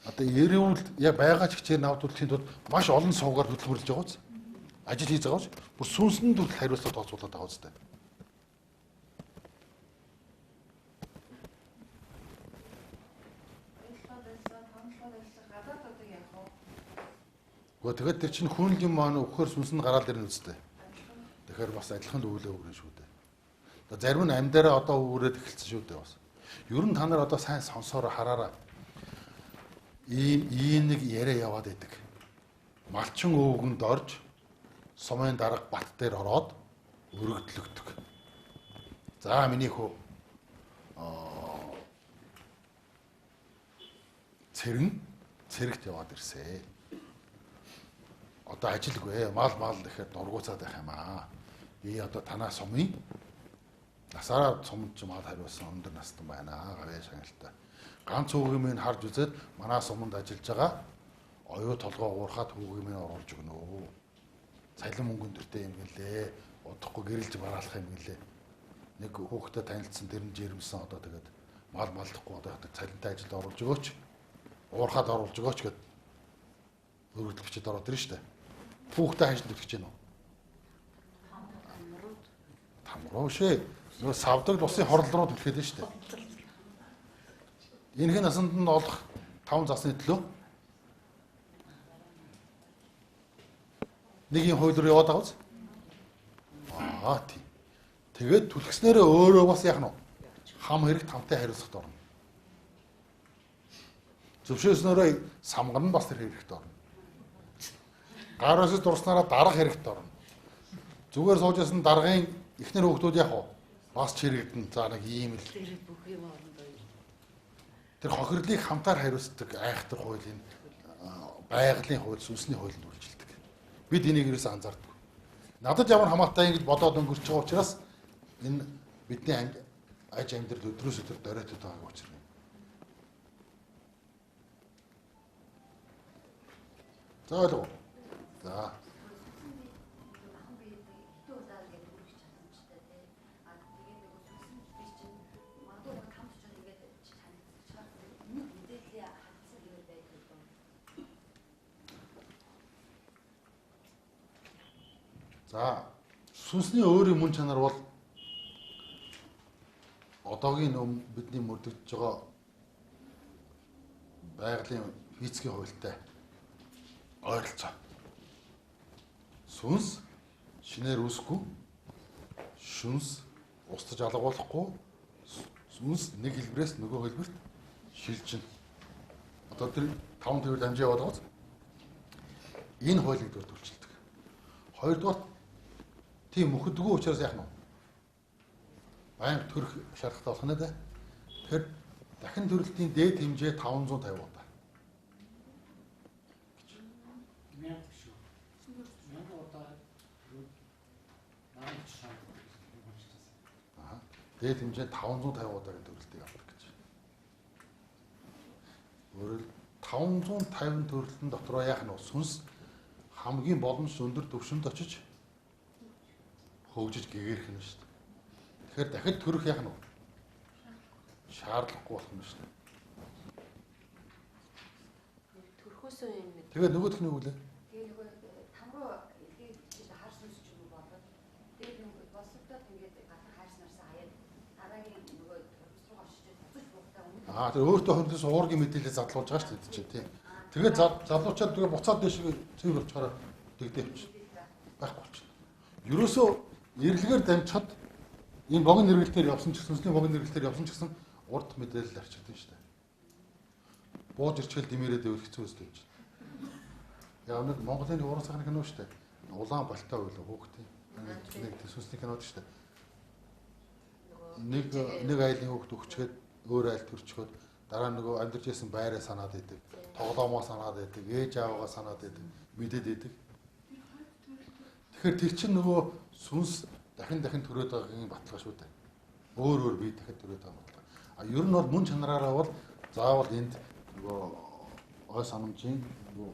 A: одоо эрүүл яг байгаа ч хичээл навдуулахын тулд маш олон сувгаар хөдөлмөрлөж байгаа үз. Ажил хийж байгаа үз. Бүр сүнсэнд хүртэл хариуцлага тооцоолоод байгаа үстэй. Тэгээд тэр чинь хүн юм маань өгөхөр сүнс нь гараад ирнэ үстэй. Тэгэхээр бас адилхан л өвлөө өгнө шүү дээ. Зарим нь амьдаараа одоо өгрөөд эхэлсэн шүү дээ бас. Ер нь та нар одоо сайн сонсоор хараараа. Ийм нэг яриа яваад байдаг. Малчин өвгөнд орж сумын дарга бат дээр ороод өргөдлөгдөг. За миний хөө цэрэгт яваад ирсэ. Одоо ажилгүй мал гэхээр дургуцаад байх юм аа. Би одоо танаа сумын насаараа сумд ч мал хариулсан өндөр настан байна аа. Гавьяа шагналтай. Ганц хүүгийн минь харж үзээд манай суманд ажиллаж байгаа оюу толгой уурхаад хүүгийн минь оруулж өгнө. Цалин мөнгөнд төртэй юм гэлээ. Удахгүй гэрэлж бараалах юм гэлээ. Нэг хүүхдэд танилцсан дэрэн жирэмсэн одоо тэгээд мал малдахгүй одоо цалинтай ажилд оруулж өгөөч. Уурхаад оруулж өгөөч гэд өргөдөл бичиж ороод ирнэ шүү дээ. Хүүхдээ хайж дөрчих гэж байна уу? Тамруу шээ. Нөгөө савдаг усын хорол руу түлхээд нь шүү дээ. Энэхний насанд нь олох 5 засны төлөө нэг юм хууль руу яваад байгаа үз. Тийм. Тэгээд түлхснээрээ өөрөө бас яах нь вэ? Хам хэрэгт хамтаа хариуцахад орно. Зөвшөөрснөөрөө самгар нь бас тэр хэрэгт орно. Гараас дурснараа дарга хэрэгт орно. Зүгээр суужсэн даргын эхнэр хүүхдүүд яах вэ? Бас чирэгдэн. За нэг ийм л. Тэр хохирлыг хамтаар хариуцдаг айхтар хуулийн байгалийн хууль, сүнсний хуулинд үйлчилдэг. Бид энийг ерөөсөө анзаардаг. Надад ямар хамаатай ингэж бодоод өнгөрч байгаа учраас энэ бидний аж амьдрал өдрөөс өдөр доройтод байгаа учраас. За ойлгоо. За. За. Сүнсний өөрийн мөн чанар бол одоогийн бидний мөрдөгдөж байгаа байгалийн физикийн хуультай ойролцоо. Сүнс шинээр үүсэхгүй, сүнс устж алга болохгүй, сүнс нэг хэлбэрээс нөгөө хэлбэрт шилжинэ. Одоо тэр 5 төвөл амжаа яваад байгаа. Энэ хуулийг дурдвалжилдаг. Хоёрдугаар тийм мөхөдгөө учраас яах нь вэ? Баян төрөх шаардлагатай болох нь да. Тэгэхээр дахин төрөлтийн дээд хэмжээ 550 удаа.
C: Мянга шүү. Мянга удаа наад шаа.
A: Дээд хэмжээ 550 удаагийн төрөлтийг авдаг гэж. Өөрөөр 550 төрөлтөн дотроо яах нь вэ? Сүнс хамгийн боломж өндөр түвшинд очиж хөгжиж гэгэрх нь шүү дээ. Тэгэхээр дахид төрөх яах нь вэ? Шаардлагагүй болох нь шүү дээ.
B: Төрхөөсөө юм мэд.
A: Тэгээд нөгөөх нь юу вэ?
D: Тэгээ нөгөө тамруу илгийг чинь хар сүнс ч юм уу болоод тэгээд нөгөө босогдоод ингээд гадар хайрснарсаа хаяад дараагийн нөгөө төрөс рүү оршиж буцаж буухтаа өмнө.
A: Тэр өөртөө хөндлөс уургийн мэдээлэл задлуулж байгаа шүү дээ тийм. Тэгээд залуучаад тэгээ буцаад дэш цэвэр болчоор дэгдээвч байхгүй болчихно. Ерөөсөө нэрлэгээр дамжихад энэ богино нэргэлтээр явсан ч гэсэн сүнсний богино нэргэлтээр явсан ч гэсэн урд мэдээлэл арчилдаг шүү дээ. Бууж ирчгэл димээрээд өөх хэцүү өстэй гэж. Яг нэг Монголын уран сайхны кино шүү дээ. Улаан балтай байлаа хөөхтэй. Нэг сүнсний кинод шүү дээ. Нэг айлын хөөхт өгчгээд өөр айл төрчгөөд дараа нөгөө амьдарч байсан байраа санаад идэг. Тоглоомоо санаад идэг. Ээж аавгаа санаад идэг. Мэдээд идэг. Тэгэхээр тэр чинь нөгөө сүнс дахин төрөөд байгаагийн баталгаа шүү дээ. Өөр бие дахин төрөөд байгаа баталгаа. А ер нь бол мөн чанараараа бол заавал энд нөгөө ой санамжийн нөгөө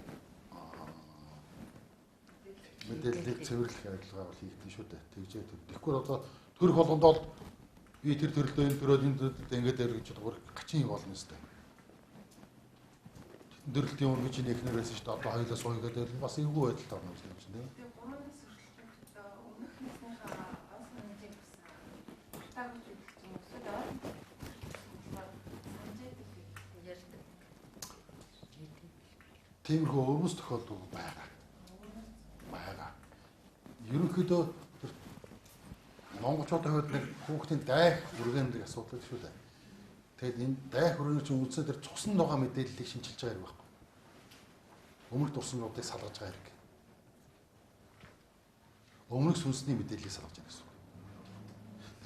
A: мэдээллийг цэвэрлэх ажиллагаа бол хийгдэн шүү дээ. Тэгжээ төр. Тэгэхгүй одоо төрөх болгонд бол би тэр төрөлдөө энэ төрөөд энэ төрөлдөө ингэж эргэж чадвар гачин юм болно өстэй. Төрөлтийн өргөж энэ эхнэрээс шүү дээ. Одоо хоёулаа суугаад байл бас эвгүй байдалтай байна юм чинь тийм. Тиймэрхүү өвөс тохиолдол байгаа. Ерөнхийдөө монголчуудын хувьд нэг хүүхдийн дайх үргэндэг асуудал шүү дээ. Тэгэд энэ дайх үргэн чинь үндсээр тэр цуснд байгаа мэдээллийг шинжилж байгаа юм байхгүй. Өмнөх турсамжуудыг салгаж байгаа хэрэг. Өмнөх сүнсний мэдээллийг салгаж байгаа гэсэн.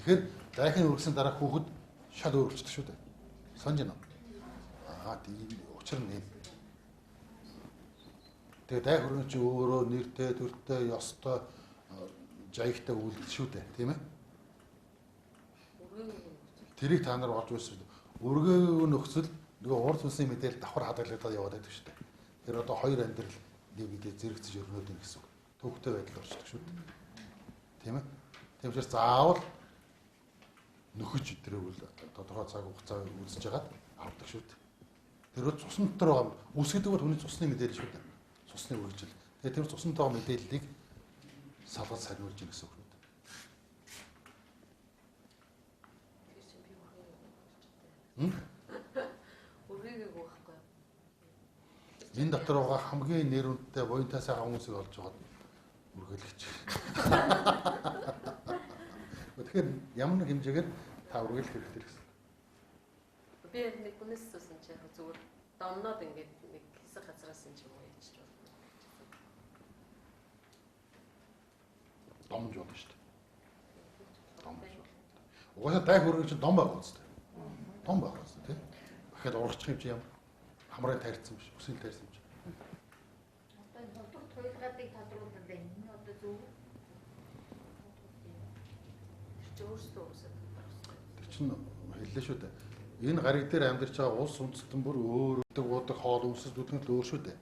A: Тэгэхээр дайхын үргэсэн дараа хүүхэд шал өөрчлөлт шүү дээ. Санаж байна уу? Тийм учир нь юм. Тэгээ дайх хүргэн чи өөрөө нэртэй, төртэй, ёстой, жаягтай үйлдэл шүү дээ, тийм ээ? Тэрийг та нар олж үзсэн. Өргөө нөхцөл нөгөө урд сүнсний мэдээлэл давхар хадгалагдаад яваад байдаг шүү дээ. Тэр одоо хоёр амьдрал нэг мэдээ зэрэгцэж өрнөд ин гэсэн үг. Төвхтэй байдал орчдөг шүү дээ. Тийм ээ? Тийм учраас заавал нөхөж өдрөөл тодорхой цаг хугацаа үзэж хагаад авдаг шүү дээ. Тэр бол цусны дотор байгаа үсгэдэг бол хүний цусны мэдээлэл шүү дээ. Цусны үргэлжил. Тэгээ тэр цуснтай мэдээллийг салгаж сарниулж ийн гэсэн үг үү?
B: Үргээгүй байхгүй.
A: Энэ дотор байгаа хамгийн нэр үнэтэй буянтай сайхан хүмүүсийг олж аваад үргэлгэж. Тэгэхээр ямар нэг хэмжээгээр та үргэлжлэх хэрэгтэй гэсэн.
B: Би нэг хүнээс суусан чи зүгээр домноод ингээд нэг хэсэг газраас юм юм яачиж байна.
A: Домж болно шүү дээ. Домж. Угаасаа дай хөргөж чинь дом байгаа үстэй. Дом байгаа үстэй тийм. Дахиад урагчих юм чи ямар хамрын тайрцсан биш. Өсөл тайрсан юм чи.
D: Одоо доктор туйлгаадыг тодруулдаг байна. Энэ одоо зөв.
B: Тэр өөрсдөө үсээд.
A: Тэр чинь хэллээ шүү дээ. Энэ гариг дээр амьдарч байгаа улс үндэстэн бүр өөр өдөг хоол үнсэс бүтгэл өөр шүү дээ.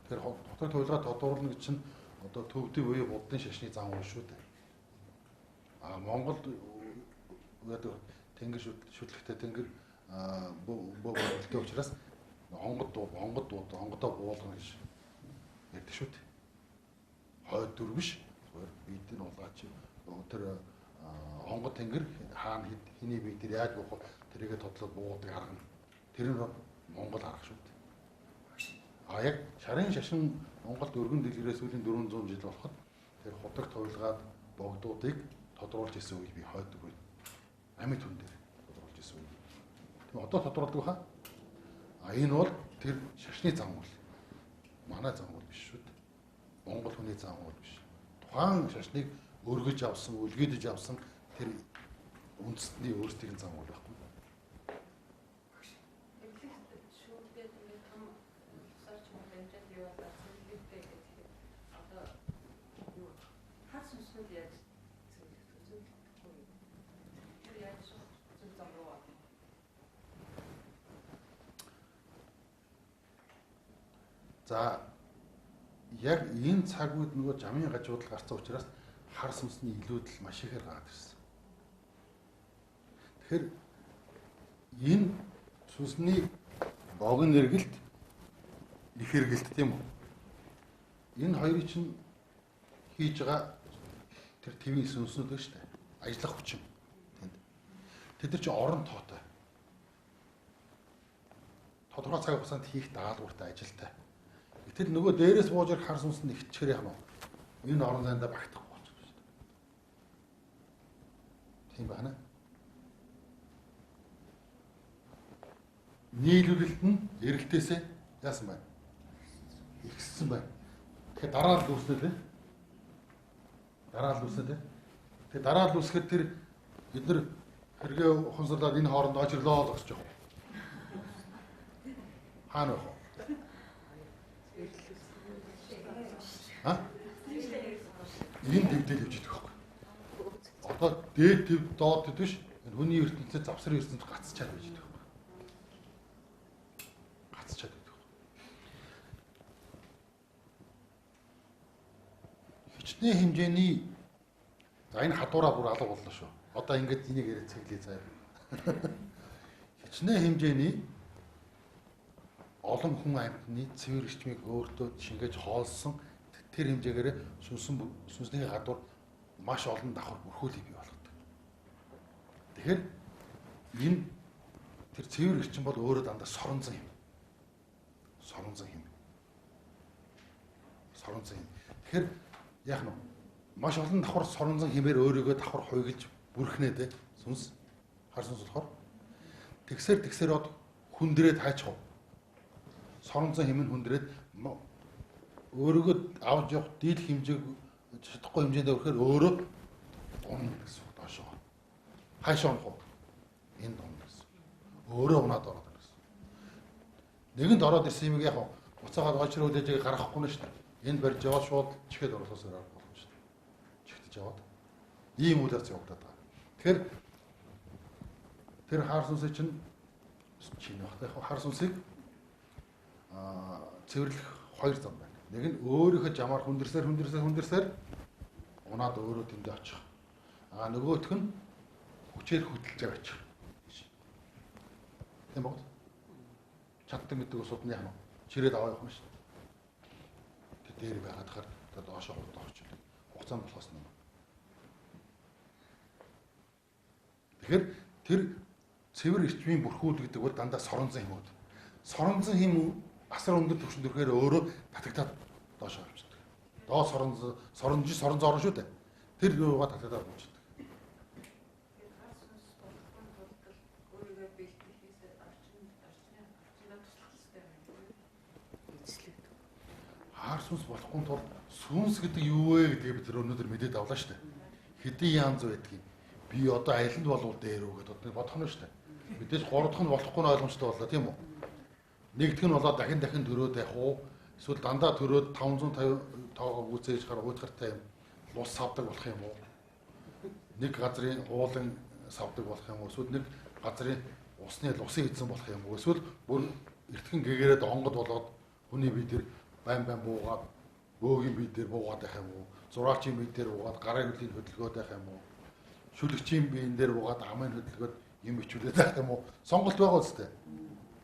A: Тэр хотын туйлгаа тодруулна гэж чинь одоо төвдийн буюу буддын шашны зам уу шүү дээ. Монголд одоо тэнгэр шүтлэгтэй тэнгэр бөөлтэй учраас онгодоо буулгана гэж ярьдаг шүү дээ. Хойд дүр биш. Зүгээр бидийн улаач тэр онгод тэнгэр хаана хэний бие тэр яаж буух тэрийгэ тодлоод буудаг арга нь тэр нь Монгол арга шүү дээ. Яг шарын шашин Монголд өргөн дэлгэрээс сүүлийн 400 жил болоход тэр худаг туйлгаад богдуудыг тодруулж исэн үе би хойдог байна. Амьд хүн дээр тодруулж исэн үе. Тэгээ одоо тодруулдаг хаа? Энэ бол тэр шашны зам бол манай зам бол биш шүү дээ. Монгол хүний зам бол биш. Тухайн шашныг өргөж авсан, үлгэдэж авсан тэр үндэстний өөрсдийн зам бол байхгүй. За яг энэ цаг үед нөгөө жамын гажуудал гарсан учраас хар сүнсний илүүдэл маш ихээр гараад ирсэн. Тэгэхээр энэ сүнсний богино эргэлт их эргэлт тийм үү? Энэ хоёрыг чинь хийж байгаа тэр твийн сүнснүүд байна шүү дээ. Ажиллах хүчин. Тэд нар чинь орон тоотой. Тодорхой цаг хугацаанд хийх даалгавартай ажилтай. Гэтэл нөгөө дээрээс бууж ирэх хар сүнс нь ихчихэр яах нь энэ орон зайдаа багтахгүй болж байна шүү дээ. Тийм байна. Нийлүүлэлт нь эргэлтээсээ яасан байна? Ихссэн байна. Тэгэхээр дараа нь үүснэ дээ. Дараа нь үүснэ дээ. Тэгээ дараа нь үүсгэхэд тэр бид нар хэрэгээ ухамсарлаад энэ хооронд очирлоо л гэж байгаа. Хаана вэ? Ийм дэвдэл явж идэх байхгүй. Одоо дээд төв доод төв биш. Хүний ертөнцид завсрын ертөнцид гацчаад байж идэх байхгүй. Гацчаад идэх байхгүй. Хичнээн хэмжээний за энэ хадуураа бүр алга боллоо шүү. Одоо ингэж энийг яриад цэглээ заяа. Хичнээн хэмжээний олон хүн амьтны цэвэр эрчмийг өөртөө шингээж хоолсон тэр хэмжээгээр сүнсний гадуур маш олон давхар бүрхүүлийг бий болгодог. Тэгэхээр энэ тэр цэвэр эрчим бол өөрөө дандаа соронзон юм. Соронзон юм. Соронзон юм. Тэгэхээр яах нь маш олон давхар соронзон хэмээр өөрийгөө давхар хуйгалж бүрхнээ дээ. Сүнс хар сүнс болохоор тэгсээр од хүндрээд хайчих. Соронзон хэмээн хүндрээд өөрийгөө авч явах дийл хэмжээг чадахгүй хэмжээнд өрөхөр өөрөө унах гэсэн үг доошоо. Хаашаа унах вэ? Энд унах гэсэн. Өөрөө унаад ороод ирсэн. Нэгэнд ороод ирсэн юм яг буцаагаад очроо үлээж гаргахгүй нь шүү дээ. Энд барьж яваад шууд чихэд оросоос гарах болно шүү дээ. Чихтэж яваад. Ийм үйл явц явагдаад байгаа. Тэгэхээр тэр хар сүнсээ чинь баг. Хар сүнсийг цэвэрлэх хоёр зам байна. Нэг нь өөрийнхөө жамаар хүндэрсээр унаад өөрөө тэндээ очих. Нөгөөх нь хүчээр хөдөлж байгаа очих. Тийм баг. Чаддаг мэддэг усууд нь яах нь чирээд аваа явах нь шүү дээ. Тэг дээр байгаад хахаар доошоо хурд орчих. Хугацаанд болохоос нь. Тэгэхээр тэр цэвэр эрчмийн бүрхүүл гэдэг бол дандаа соронзон хэмүүд. Соронзон хэм асар өндөр түвшинд өрхөөр өөрөө татагдаад доошоо авчдаг. Доо соронзон шүү дээ. Тэр юугаа татагдаад авчдаг. Хар сүнс болохгүй тул сүнс гэдэг юу вэ гэдгийг бид өнөөдөр мэдээд авлаа шүү дээ. Хэдий янз байдгийг би одоо айланд болвол дээр үү гэдээ бодох нь шүү дээ. Мэдээж 3 дахь нь болохгүй нь ойлгомжтой боллоо тийм үү? Нэгдүгээр нь болоод дахин төрөөд явах уу? Эсвэл дандаа төрөөд 550 тоогоо үүсэж хараа уйтгартай юм. Лус савдаг болох юм уу? Нэг газрын уулын савдаг болох юм уу? Эсвэл нэг газрын усны лусын эзэн болох юм уу? Эсвэл бүр эртхэн гэгээрээд онгод болоод хүний бие тэр байн буугаад бөөгийн бие дээр буугаад байх юм уу? Зураачийн бие дээр буугаад гарын хөдөлгөөний хөдөлгөөд байх юм уу? Шүлэгчийн биен дээр буугаад амын хөдөлгөөд юм ичүүлээд байх юм уу? Сонголт байгаа үстэй.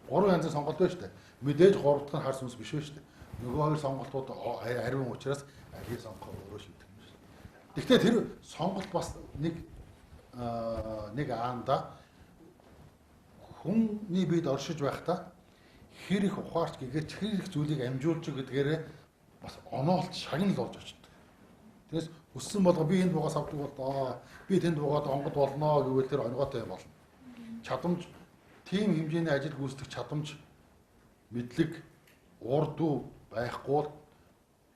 A: Гурван янзын сонголт байна шүү дээ. Мэдээж гурав дахь нь хар сүнс биш байна шүү дээ. Нөгөө хоёр сонголтууд ариун учраас алийг сонгох өөрөө шийдэх юм шүү. Гэхдээ тэр сонголт бас нэг аанда хүний бид оршиж байхдаа хэр их ухаарч гэгээд хэр их зүйлийг амжуулж гэдгээрээ бас оноолт шагнал болж очдог. Тэгээс өссөн болго би энд буугаас авдаг болоо. Би тэнд буугаад онгод болно гэвэл тэр онготой болно. Чадамж тийм хэмжээний ажил гүйцэтгэх чадамж мэдлэг урд уу байхгүй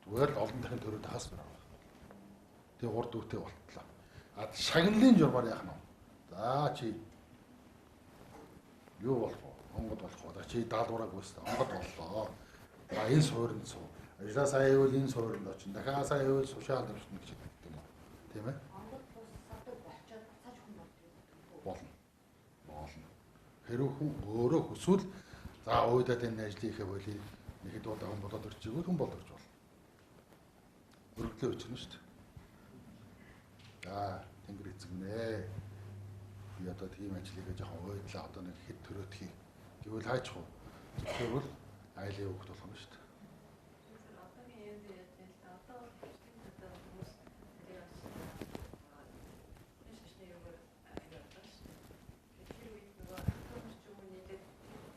A: зүгээр л олон дахин төрөд хас байна. Тэгээ урд үүтэй болтлоо. А шагналын журмаар яах нь вэ? За чи юу болох вэ? Онгод болох вэ? Чи даалгавраа гүйцэтгэв. Онгод боллоо. За энэ суурьнд суу. Ажлаа сайн ивэл энэ суурьнд очино. Дахиад сайн ивэл сушаал дэвшнэ гэж хэлдэг юм уу? Тийм ээ?
D: Онгод бусдад болчоод цааш хүн болдог.
A: Болно. Болно. Хэрвээ хүн өөрөө хүсвэл за ууйдаад энэ ажлыг хийхэ болий нэхэд удаа хүн болоод ирчихвэл хүн болдог ч болно. Өргөдлөө өчнө шүү дээ. За тэнгэр эзэгнэ. Би одоо тийм ажлыг жоохон уйдлаа одоо нэг хэд төрөөд хий гэвэл хайчих уу? Зөвхөн айлын хөвгт болох юм шүү дээ.
B: Одоогийн юм дээр л да одоо бол хэвчтэй хүмүүс тэрээс шашны юмэр аяаташ. Тэр үед нөгөө автобус ч юм уу нийлээд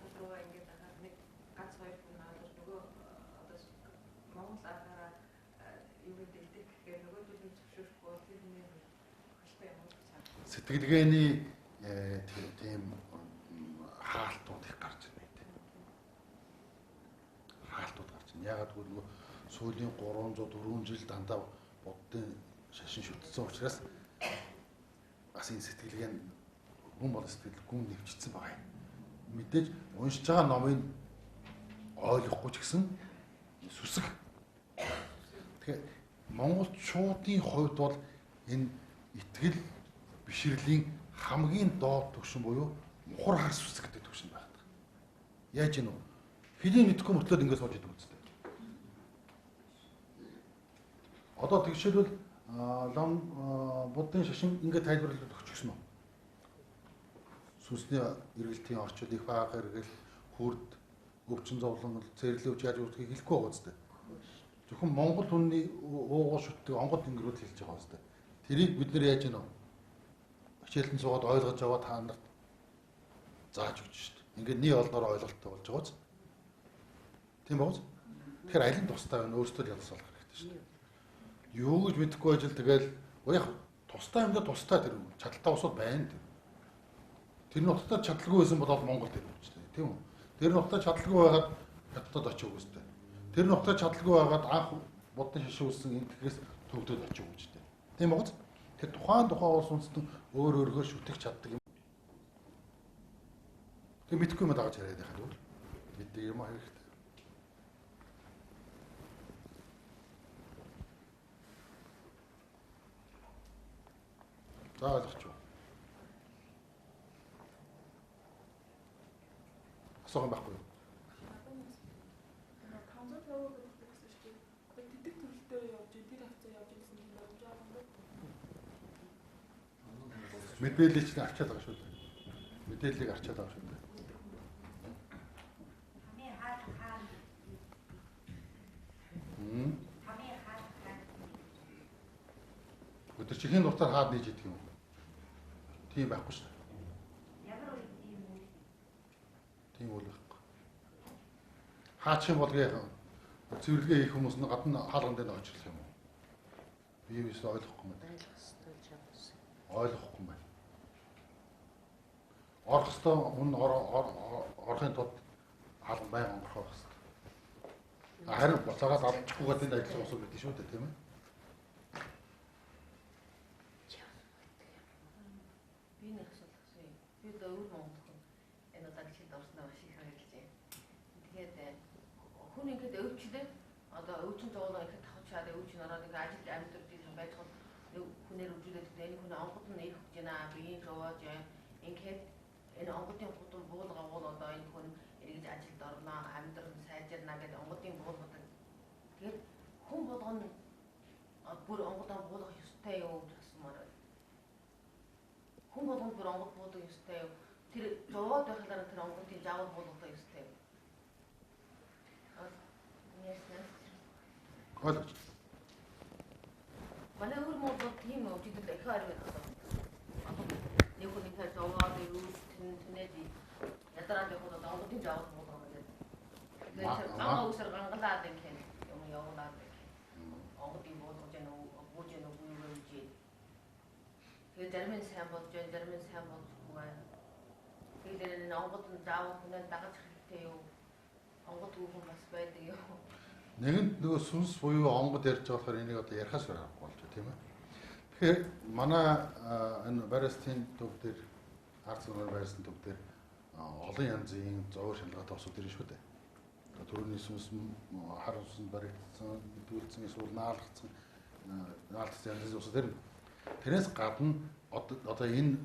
B: тодорхой ингээд ахаад нэг ганц хоёр хүн аваад нөгөө одоо Монгол агаараа юу гэдэг гэхээр нөгөө төлөв зөвшөөрөхгүй тэр нэг хаштай юм уу гэж байна.
A: Сэтгэлгээний тийм хаалтууд их гарч ирнэ. Хаалтууд гарч ирнэ. Ягаад гэвэл нөгөө сүүлийн 300 4 жил дандаа буддын шашин шүтсэн учраас бас энэ сэтгэлгээ нь хүн бол сэтгэлгүй нэвчсэн байгаа юм. Мэдээж уншиж байгаа номыг ойлгохгүй ч гэсэн сүсэг. Тэгэхээр монголчуудын хувьд бол энэ итгэл бишрлийн хамгийн доод түвшин буюу мухар хар сүсэг гэдэг түвшин байдаг. Яаж гинөө? Хэдийн мэдхгүй мөртлөө ингэж сууж идэг үстэй. Одоо тэгшээлбэл буддын шашин ингээд тайлбарлаж өгч гисэн үү? Сүнсний эргэлтийн орчил их бага эргэл хүрд өвчин зовлон цэрлэвч яаж үүрхийг хэлэхгүй байгаа үстэй. Зөвхөн монгол хүний уугуул шүтдэг онгод ингэрүүд хэлж байгаа үстэй. Тэрийг бид нэр яаж гинөө? Хичээлэн суугаад ойлгож аваад та нарт зааж өгч шүү дээ. Ингээд нэг олноор ойлголттой болж байгаа ч. Тийм бооз. Тэгэхээр аль нь тустай байна өөрсдөө л ялсуулах хэрэгтэй шүү дээ. Юу гэж мэдэхгүй ажил тэгэл яг тустай юмдаа тустай тэр чадaltaй усуд байна тэр. Тэр нь утгатай чадлагүй байсан бол Монгол тэр үү дээ. Тийм үү? Тэр нь утгатай чадлагүй байгаад хятадд очив үстэй. Тэр нь утгатай чадлагүй байгаад анх буддын шашин үүссэн энэ тэгээс төвдөд очив үж дээ. Тийм бооз. Тэр тухайн улс үндэстэн өөр өөргөө шүтэх чаддаг юм. Тэг мэдхгүй юм дааж яриад байхад өөр мэддэг юм хэрэгтэй. За ойлгоч юу? Асуух байхгүй юу? Мэдээллийг чинь арчаад байгаа шүү дээ. Мэдээллийг арчаад байгаа шүү дээ. Өдөржихийн дуртаар хаад нээж идэх юм. Тийм байхгүй шүү дээ.
D: Ямар үе тийм үү?
A: Тийм үйл байхгүй. Хаачих юм бол цэвэрлэгээ хийх хүмүүс нь гадна хаалган дээр очрлох юм уу? Би юу ч ойлгохгүй юм байна. Ойлгохгүй юм байна. Орох ёстой хүн орохын тулд хаалган байнга онгорхох ёстой. Харин буцаагаад авчихгүйгээд энэ ажил усуу гэдэг шүү дээ, тийм ээ?
E: Би нэг асуулт асууя. Би одоо өвөр Монгол энэ удаагчид орсноо маш их баярлж байна. Тэгээд хүн ингээд өвчлээ одоо өвчин зовлон ихэд тавч чаад өвчин ороод ингээд ажил амьд тийм байж хол хүнээр өвжүүлээд энэ хүн онгод нь ирэх гэж байна. Биеийн зовоож ингээд энэ онгодын хутан буулга бол одоо энэ хүн эргэж ажилд орно, амьдрал сайжирна гэдэг онгодын буулгадаг Тэгээд хүн болгоно бүр онгодоо буулгах ёстой юу гэж асуумаар байна. Хүн болгоно бүр онгод буулгах ёстой юу? Тэр зовоод байхлаараа тэр онгодын жаавал буулгах ёстой юу?
A: Ойлгож.
E: Манай өөр мод тийм үү гэдэг дахиад байна. Нэг хүн ихтэй зовоод юу тэнээд ядараад явах удаа онгодын жаавал буулгах гэдэг. Тэгээд ганга усэр гангалаад гэх юм явуулаад онгодын буулгаж яана бууж яана үгүй юу гэж. Тэгээд зарим нь сайн болж байна, зарим нь сайн болохгүй байна. Тэгээд энэ онгодын жаавал хүнээ дагаж хэрэгтэй юу? Онгод хүүхэн бас байдаг юу?
A: Нэгэнт нөгөө сүнс буюу онгод ярьж байгаа болохоор энийг одоо ярихаас гарахгүй болж байна тийм ээ. Тэгэхээр манай энэ баристын төв дээр арц нуурын баристын төв дээр олон янзын зовор шалгаатай усуд ирнэ шүү дээ. Төрөний сүнс хар усанд баригдсан, дүүлсэн, эсвэл наалгацсан янзын усуд ирнэ. Тэрнээс гадна одоо энэ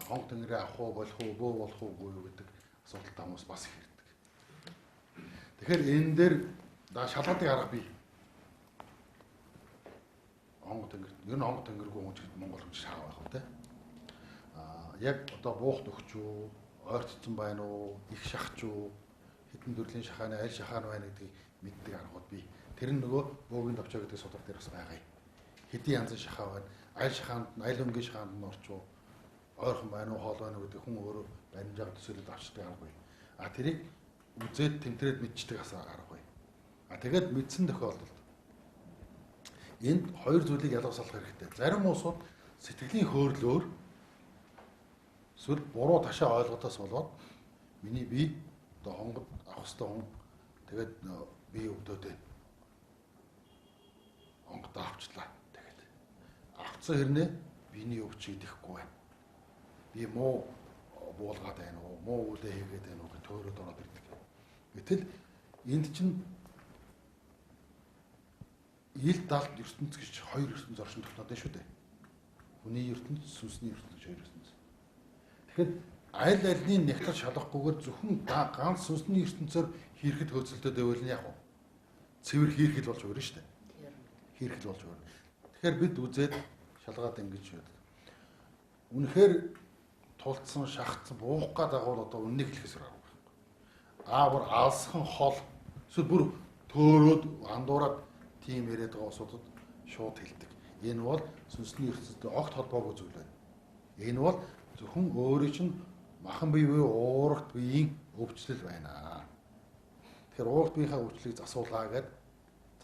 A: хонх тэнгэрээ авах уу, болох уу, бөө болох уугүй юу гэдэг асуудалтай хүмүүс бас их ирдэг. Тэгэхээр энэ дээр шалгаадыг арга бий. Онгод тэнгэр. Ер нь онгод тэнгэргүй хүн чинь Монгол хүн шаа байх уу те. Яг одоо буухт өгч үү, ойртсон байна уу, их шахч уу, хэдэн төрлийн шахааны аль шахаан байна гэдгийг мэддэг аргууд бий. Тэр нь нөгөө бөөгийн давчаа гэдэг судар дээр бас байгаа юм. Хэдийн янзын шахаа байна, аль шахаанд, аль өнгийн шахаанд нь орч уу, ойрхон байна уу, хоол байна уу гэдэг хүн өөрөө баримжааг төсөөлөд авчдаг арга бий. Тэрийг үзээд тэмдрээд мэдчихдэг арга бий. Тэгээд мэдсэн тохиолдолд энд хоёр зүйлийг ялгасалах хэрэгтэй. Зарим уусууд сэтгэлийн хөөрлөөр эсвэл буруу ташаа ойлготоос болоод миний бие одоо хонгод авах хэвээр хүн тэгээд бие өвдөд байна. Хонгод авчлаа тэгээд. Авцсан хэрнээ биений өвч идэхгүй байна. Би муу буулгаад байна уу, муу үлээ хийгээд байна уу гэж төөрөд ороод ирдэг. Гэтэл энд чинь ил далд ертөнц гэж хоёр ертөнц оршин тогтноод байна шүү дээ. Хүний ертөнц, сүнсний ертөнц хоёр ертөнц. Тэгэхээр аль альний нэгтэр шалгахгүйгээр зөвхөн ганц сүнсний ертөнцөөр хийхэд хөөцөлдөд байвал нь яг уу. Цэвэр хийхэд болж өөр нь шүү дээ. Хийхэд болж өөр. Тэгэхээр бид үзээд шалгаад ингэж байдаг. Үнэхээр тулцсан, шахацсан, буух гад агуул одоо үннийг хэлэхээс аргагүй байхгүй. Бүр алсхан хол эсвэл бүр төөрөөд андуураад тийм яриад байгаа усуудад шууд хэлдэг. Энэ бол сүнсний ертөнцтэй огт холбоогүй зүйл байна. Энэ бол зөвхөн өөрийн чинь махан бие буюу уурагт биеийн өвчлөл байна. Тэгэхээр уурагт биеийнхээ өвчлөлийг засуулгаа гэдэг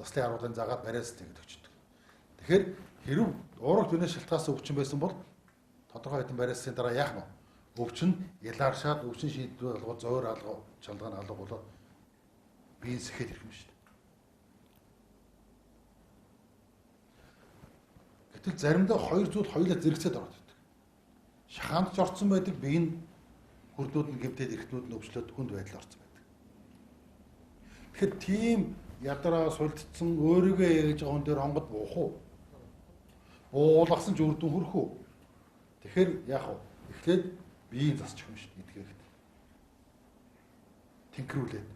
A: заслын харуулгын загаад бариас тэгдэг өгчдөг. Тэгэхээр хэрв уурагт биенээ шалтгаалсан өвчин байсан бол тодорхой хэдэн бариасын дараа яах нь? Өвчин ялааршаад өвчин шийдвэр болгоод зөөр алга чалгааны алга болоод биеийн сэхэд ирэх юм шүү дээ. Гэтэл заримдаа хоёр зүйл хоёулаа зэрэгцээд ороод ирдэг. Шахаанд ч орцсон байдаг, биеийн хүрдүүд нь гэмтээд эрхтнүүд нь өвчлөөд хүнд байдал орцсон байдаг. Тэгэхээр тийм ядараа сулдсан өөрийгөө ээж байгаа хүн дээр хонгод буух уу? Буулгасан ч үр дүн хүрэх үү? Тэгэхээр яах вэ? Эхлээд биеийн засчих юм шүү дээ эдгээр. Тэнхрүүлээд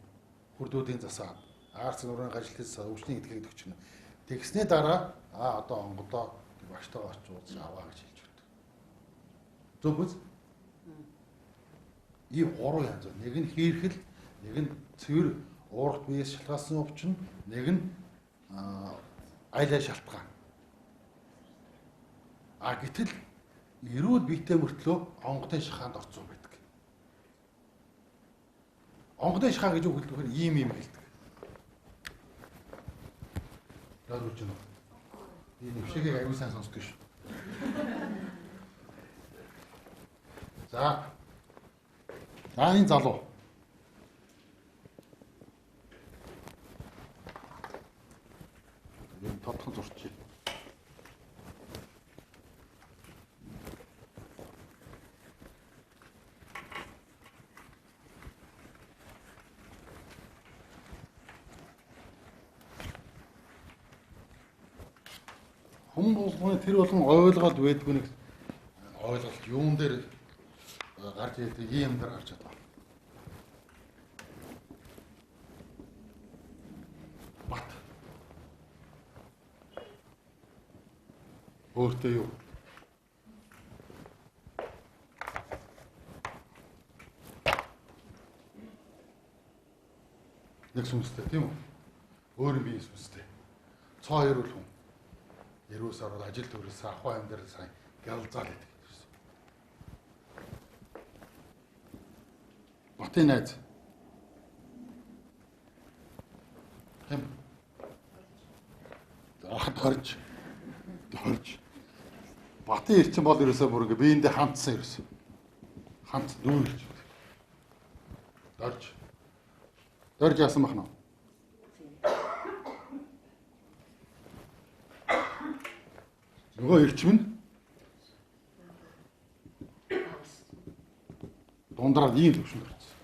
A: хүрдүүдийн засаад аарц нурын ажилтнаас өвчний эдгээр өгч нь. Тэгснээ дараа одоо онгодоо багштайгаа очиж аваа гэж хэлж өгдөг. Зөв биз? Ийм гурван янз байна. Нэг нь хийрхэл, нэг нь цэвэр уурагт биеэс шалтгаалсан өвчин, нэг нь айлаа шалтгаан. Гэтэл эрүүл биетэй мөртлөө онгодын шахаанд орцсон байдаг. Онгодын шахаа гэж үг хэлдэг нь ийм хэлдэг. Яагаад ч юм. Энэ өвшигийг аюул сайн сонсдог шүү. За. Энэ залуу. Энэ тодхон зурчих. Хүмүүс тэр болгон ойлгоод байдгүй нэг ойлголт юун дээр гарч ирдэг ийм дээр гарч чадсан. Бат. Өөртөө юу? Нэг сүнстэй тийм үү? Өөр бие сүнстэй. Цоо ярил хүн. Яруус ороод ажил төрөөсөө ахуй амьдрал сайн гялзаал гэдэг. Батын найз. Хэм. Дорж. Батын эрчим бол ерөөсөө бүр ингээ биендээ хандсан ерөөсөө. Хамт дүүрч. Дорж яасан бахна. Нөгөө эрчим нь дундраад ийм төвшөнд орсон.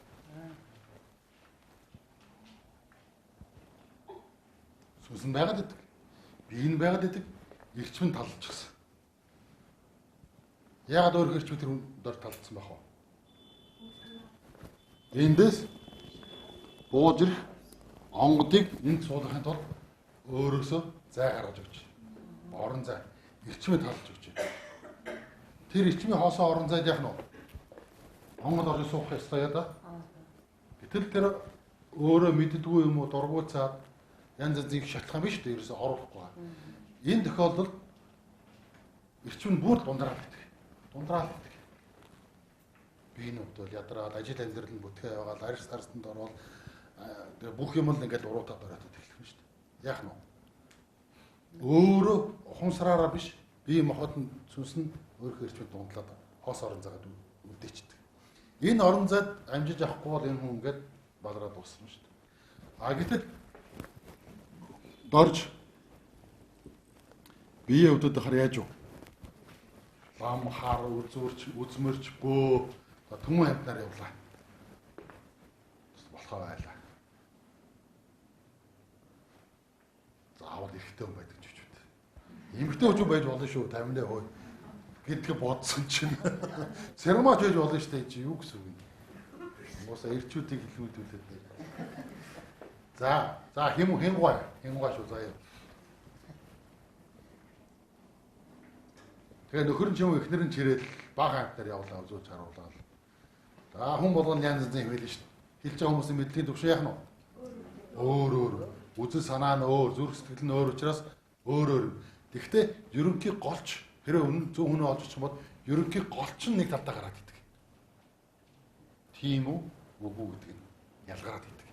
A: Сүнсэн байгаад идэг. Бие нь байгаад идэг. Эрчим нь талчихсан. Яагаад өөр эрчим тэр дор талцсан байх вэ? Эндээс бууж ирэх онгодыг энд суулгахын тулд өөрөөсөө зай гаргаж өгч. Орон зай эрчмээ талж өгч. Тэр эрчмийн хоосоо орон зайд яах нь вэ? Онгод орж суух ёстой яа да. Гэтэл тэр өөрөө мэддэггүй юм уу дургуйцаад янз янзыг шатлах юм биш үү? Ерөөсөө оруулахгүй. Энэ тохиолдолд эрчим нь бүр дундраад байдаг. Би нүд бол ядраад ажил амьдрал нь бүтгээ яваал арьс тарсанд орвол тэгээ бүх юм л ингээд уруудаад ороод эхэлсэн шүү дээ. Яах нь вэ? Өөрөө ухамсараараа биш бие махбодын сүнс нь өөрөө эрчмэд дундлаад хоос орон зайд үлдээчдэг. Энэ орон зайд амжиж авахгүй бол энэ хүн ингээд балраад дуусна шүү дээ. Гэтэл дорж бие өвдөд хар яаж вэ? Лам хар үзмэрч бөө түмэн хамтнаар явлаа. Болохоо байлаа. Заавал эрэгтэй хүн байдаг ч гэж үү. Эмэгтэй хүн байж болно шүү 50% гэдгээ бодсон чинь сэрмаач байж болно шүү дээ чи юу гэсэн үг юм. Уусаа эрчүүдийг хэлмэдүүлээд. За хэмгуй шүү заяа. Тэгээ нөхөр нь ч юм ихнэр нь чирэл бага хамтаар явлаа үзүүч харуулаад. За хүн болгоно янз янзын хөвөл шүү дээ. Хэлж байгаа хүмүүсийн мэдлэгийн төвшөө яах нь вэ? Өөр. Үзэл санаа нь өөр, зүрх сэтгэл нь өөр учраас өөр. Тэгэхдээ ерөнхий голч хэрэг зөв хүн олж очих юм бол ерөнхий голч нь нэг талдаа гараад идэг. Тийм үү? Үгүй гэдэг нь ялгараад идэг.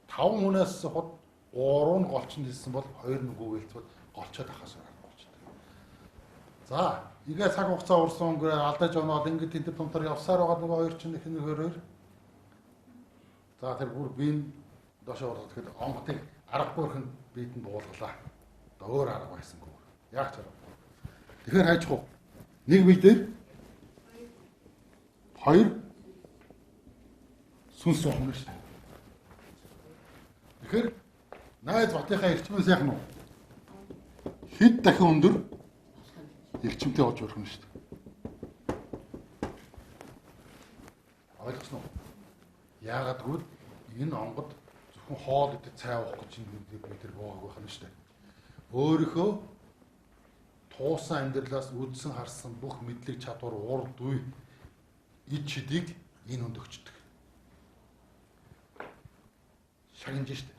A: 5 хүнээс хот 3 нь голч нь хэлсэн бол 2 нь үгүй хэлцвэл голчоод ахаас за, игээ цаг хугацаа урсан өнгөрөө алдаж оноод ингээд энэ томтор явсаар байгаа нөгөө хоёр чинь их нөхөрөөр. За тэр бүр биеийн доошоо ороод тэгэхээр онготыг аргагүй хин биедэнд буулгалаа. Өөр арга байсангүй. Яг ч аргагүй. Тэгэхээр хайчих уу? Нэг бие дээр 2 сүнс суух юм шүү дээ. Тэгэхээр найз батынхаа эрчмээс яах нь вэ? Хэд дахин өндөр эрчимтэй болж өрхөн шүү дээ. Ойлгосноо? Яагаад гэвэл энэ онгод зөвхөн хоол идэх цай уух гэж бид буугааг байх нь шүү дээ. Өөрийнхөө туусан амьдралаас үдсэн харсан бүх мэдлэг чадвар урд үе ид шидийг энэ хүнд өгчдөг. Шагнаж шүү дээ.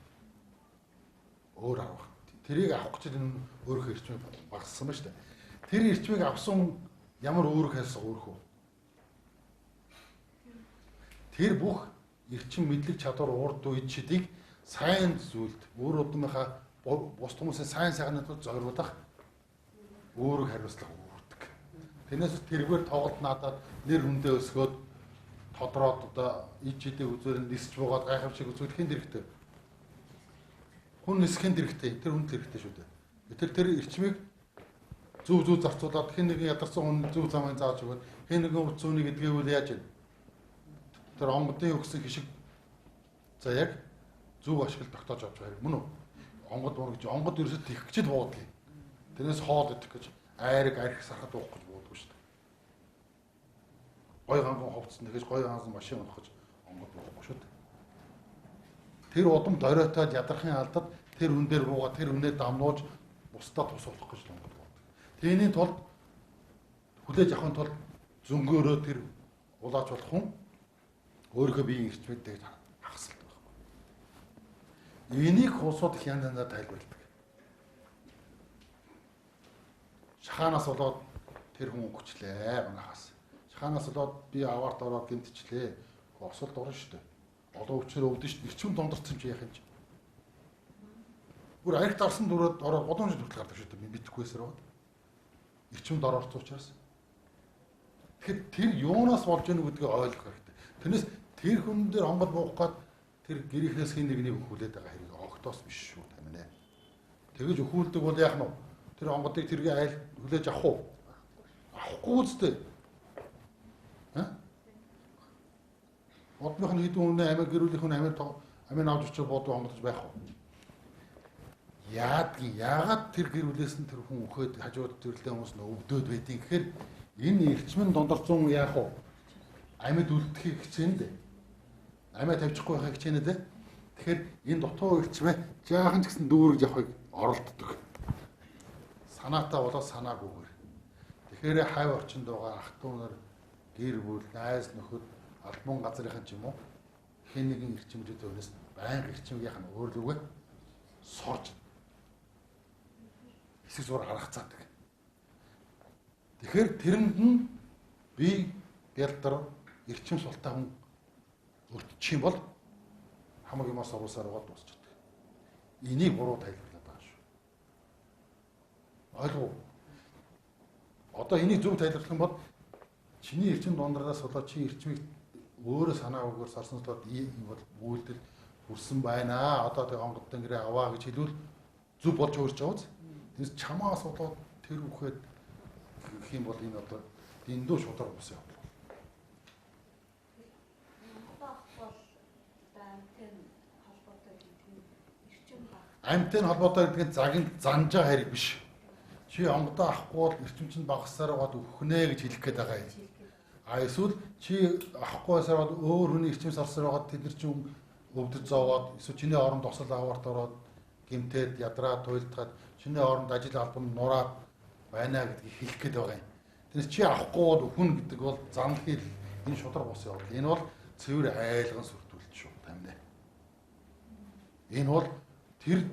A: Өөр авах. Тэрийг авах гэж энэ өөрийнхөө эрчмийг багассан ба шүү дээ. Тэр эрчмийг авсан ямар үүрэг хайсан үүрэх вэ? Тэр бүх эрчим мэдлэг чадвар урд үед шидийг сайн зүйлд өөр удмынхаа бус хүмүүсийн сайн сайхнад зориулах үүрэг хариуцлага үүрдэг. Тэрнээс тэргээр тоглолт надад нэр хүндээ өсгөөд тодроод одоо ид шидийг үзүүр нь нисч буугаад гайхамшиг үзүүл хэн дэрэгтэй? Хүн нисхэн дэрэгтэй, тэр хүнд дэрэгтэй шүү дээ. Тэр эрчмийг зүв зарцуулаад хэн нэгэн ядарсан хүн зүв замын зааж өгөөд хэн нэгэн утсууны гэдгээвэл яаж вэ? Тэр онгодын өгсөн хишиг за яг зүв ашигла тогтоож авч байгаа юм уу? Онгод ерөөсөд тэгчл буудаг. Тэрнээс хоол идэх гэж айрыг арх сархад уух гэж буудаг шүү дээ. Гой ганган ховцсон нэгэж гой гансан машин унах гэж онгод буухгүй шүү дээ. Тэр удам дориотоод ядархын алдад тэр хүн дээр буугаад тэр хүнээ дамнууж бусдаа тус болох гэж онгод буудаг. Тэний тулд хүлээж авахын тулд зөнгөөрөө тэр улааж болох хүн өөрийнхөө биеийн эрчмүүдийг хагасалдаг байхгүй. Энийг улсууд их янз янзаар тайлбарладаг. Шахаанаас болоод тэр хүн өгчлээ манахаас. Шахаанаас болоод би аваарт ороод гэмтчлээ. Осолд орно шүү дээ. Олон өвчнөр өвдөн шүү дээ. Эрчим дондорцсон чи яах юм чи? Бүр аригт арсан дүрээд ороод годон жил хүртэл гардаг шүү дээ. Би битгэхгүйсээр байна. Эрчимд оролцсон учраас. Тэгэхээр тэр юунаас болж ийнө гэдгийг ойлгох хэрэгтэй. Тэрнээс тэр хүн дээр онгод буух гад тэр гэрийнхнээс хин нэгнийг өхүүлээд байгаа хэрэг огтоос биш шүү таминэ. Тэгэж өхүүлдэг бол яах нь вэ? Тэр онгодыг тэргээ айл хүлээж авах уу? Авахгүй үстэй. Одных нь хэдэн үнэ амиа гэрүүлийнх нь амиа авч очиж бодоо онгодож байх уу? Яагаад тэр гэрүүлээс нь тэр хүн өхөөд хажууд төрлөө хүмүүс нь өвдөөд байдгийг гэхээр энэ эрчмэн дондорцсон яах вэ? Амьд үлдэхийг хичээнэ дээ. Амиа тавьчихгүй байхыг хичээнэ дээ. Тэгэхээр энэ дутуу эрчмээ жаахан ч гэсэн дүүргэж авахыг оролддог. Санаатаа болоод санаагүйгээр. Тэгэхээр хавь орчинд байгаа ах トゥ нар гэр бүл, найз нөхөд, албан газрынхан ч юм уу хэн нэгэн эрчимжтэй өнөөс байнга эрчимгийнх нь өөрлөгөө сорж хэсэг зур харгацаадаг. Тэгэхээр тэрэнд нь би бэлдар эрчим султаа хүн өртчих юм бол хамаг юмас оруулсаар байгаа дуусчихдаг. Энийг буруу тайлбарлаад байгаа шүү. Ойлгов уу? Одоо энийг зөв тайлбарлах юм бол чиний эрчим дондраас болоод чи эрчмийг өөрөө санаагүйгээр сарсанслаад ийм бол үйлдэл хүрсэн байна. Одоо тэг онгодтой гэрээ аваа гэж хэлвэл зөв болж өөрч аваз. Тэс чамаас болоод тэр үхэд гэх юм бол энэ одоо дэндүү шудраг ус явах. Амьтын холбоотой гэдэг нь загин занжаа хэрэг биш. Чи онгодоо авахгүй бол эрчимчин багасаар байгаад өхнэ гэж хэлэх гээд байгаа юм. А эсвэл чи авахгүй байсаар өөр хүний эрчим сарсаар байгаад тэд нар чинь өвдөж зовоод эсвэл чиний оронд осол аваарт ороод гимтээд ядраа туйлдгаад чиний оронд ажил албан нураад байна гэдгийг хэлэх гээд байгаа юм. Тэрс чи авахгүй бол өхөн гэдэг бол занхил энэ шудраг ус явал. Энэ бол цэвэр айлган сүрдүүлэлт шүү тамина. Энэ бол тэр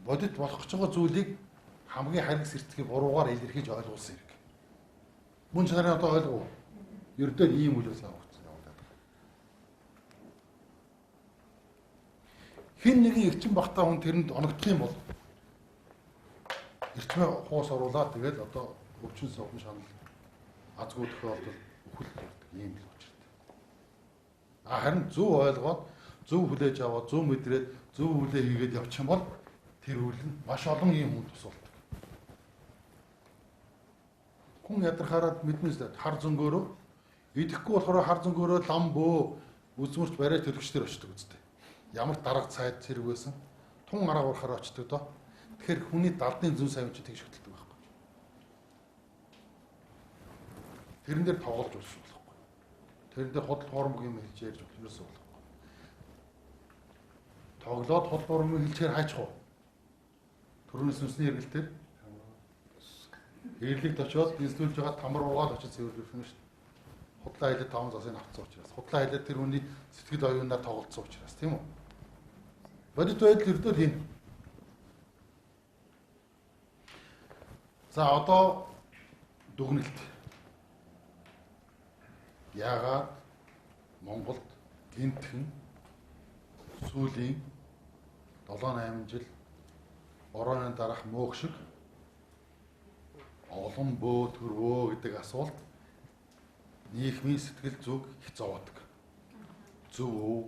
A: бодит болох гэж байгаа зүйлийг хамгийн хариг сэрцгийг буруугаар илэрхийлж ойлгуулсан хэрэг. Мөн чанарын одоо ойлгов. Ердөө ийм үйл явдал явагдаад байна. Хин нэгэн эрчим багтаа хүн тэрэнд оногдох юм бол эрчмээ хуус оруулаад тэгээд одоо өвчин сувн шанал азгүй тохиолдол өхөл болдог ийм л учиртай. Харин зөв ойлгоод зөв хүлээж аваад зөв мэдрээд зөв хүлээ хийгээд явчих юм бол тэр үйл нь маш олон ийм хүн тусалдаг. Хүн ядрахаараа мэднэ шүү дээ. Хар зөнгөөрөө идэхгүй болохоор хар зөнгөөрөө лам бөө үзмэрч барай төлөгчдөр очдог үстэй. Ямар дарга цайд зэрэг байсан. Тун арга урахаар очдог доо. Тэгэхээр хүний далдын зүүн савч тэгж хөтэлдэг байхгүй. Тэрэн дээр тоглож болж болохгүй. Тэрэн дээр худал хуурмаг юм хэлж ярьж болохоос болохгүй. Тоглоод худал хуурмаг хэлчихээр хайчих уу? Төрөөс сүнсний эргэлтээр эрлэгт очиод дэнслүүлж байгаа тамар угаал очиж цэвэрлэх юм шүү дээ. Худлаа хайлт 5 засыг авцсан учраас. Худлаа хайлт тэр хүний сэтгэл оюунаар тоглолцсон учраас тийм үү? Бодит байдал өрдөө тийм. За одоо дүгнэлт. Яагаад Монголд гинтхэн сүүлийн 7-8 жил борооны дараах мөөх шиг олон бөө төрвөө гэдэг асуулт нийгмийн сэтгэл зүг их зовоодог. Зөв үү,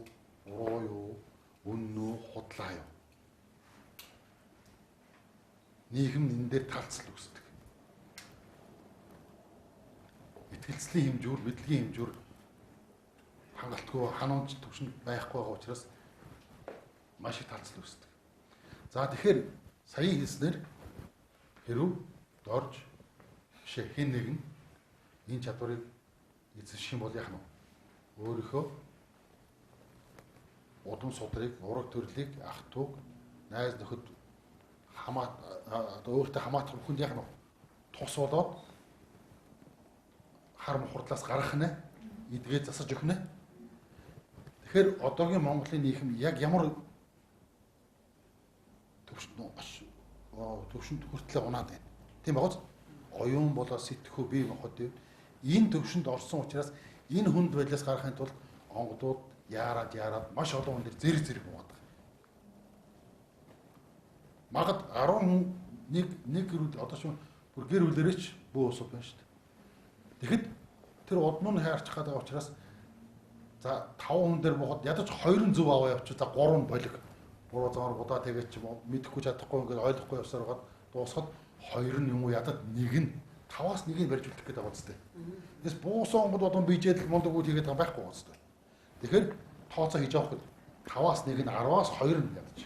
A: буруу юу, үнэн үү, худлаа юу? Нийгэм энэ дээр талцал үүсдэг. Итгэлцлийн хэмжүүр, мэдлэгийн хэмжүүр хангалтгүй ханамж төвшөнд байхгүй байгаа учраас маш их талцал үүсдэг. За тэгэхээр сая хэлснээр хэрв дорж бишээ хэн нэгэн энэ чадварыг эзэлших юм бол яах нь өөрийнхөө удам судрыг, ураг төрлийг, ах トゥ найз нөхөд өөртөө хамаатах бүхэнд яах нь тус болоод хар мухардлаас гарах нэ, эдгээ засаж өгнө. Тэгэхээр одоогийн Монголын нийгэм яг ямар төвшөнд хүртлээ унаад байна. Тийм багц? Оюун болоо сэтгэхүй бие махбод энэ төвшөнд орсон учраас энэ хүнд байлаас гарахын тулд онгодууд яарад маш олон хүн дээр зэрэг унаад байгаа. Магад 11 гэр бүл одоо шин бүр гэр бүлэрээч бөө усуп байна шүү дээ. Тэгэхэд тэр удам нь хайрчих гэдэг учраас за 5 хүн дээр боход ядаж 2 зөв аваа явчих. За 3 болиг. Буруу замаар будаа тэгээд ч юм уу мэдэхгүй чадахгүй ингээд ойлгохгүй явсаар гад дуусахад 2 нь юм уу ядад 1 нь 5-аас 1-ийг барьж үлдэх гэдэг байгаа зү. Тэгээс буусан онгод одоо бижээл мундаг үйл хийгээд байгаа байхгүй байгаа зү. Тэгэхээр тооцоо хийж авах гэдэг 5-аас 1 нь 10-аас 2 нь ядаж.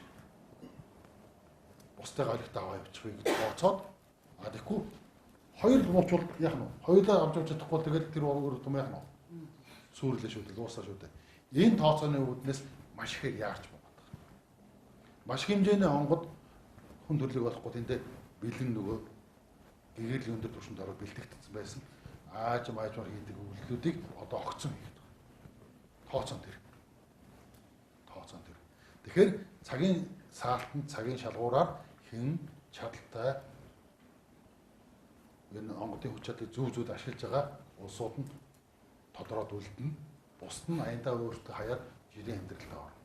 A: Бусдыг ойлгохтой аваа явуучих гэж тооцоод тэгэхгүй 2 муучвал яах нь вэ? Хоёулаа авч явж чадахгүй тэгээд тэр өөр юм яах нь вэ? Сүрлээ шүү дээ, дуусаа шүү дээ. Энэ тооцооны үүднээс маш ихээр яарч байна. Маш хэмжээний онгод хүн төрлөг болохгүй тэндээ бэлэн нөгөө гэгэрлийн өндөр түвшинд ороод бэлтгэгдсэн байсан. Аажмаар хийдэг үйлдэлүүдийг одоо огцон хийгээд байгаа. Тооцоон тэр. Тэгэхээр цагийн саалтанд цагийн шалгуураар хэн чадaltaй энэ онгодын хүч чадлыг зөв ашиглаж байгаа улсууд нь тодорхойд үлдэнэ. Бусд нь аяндаа өөртөө хаяад жирийн амьдралд орно.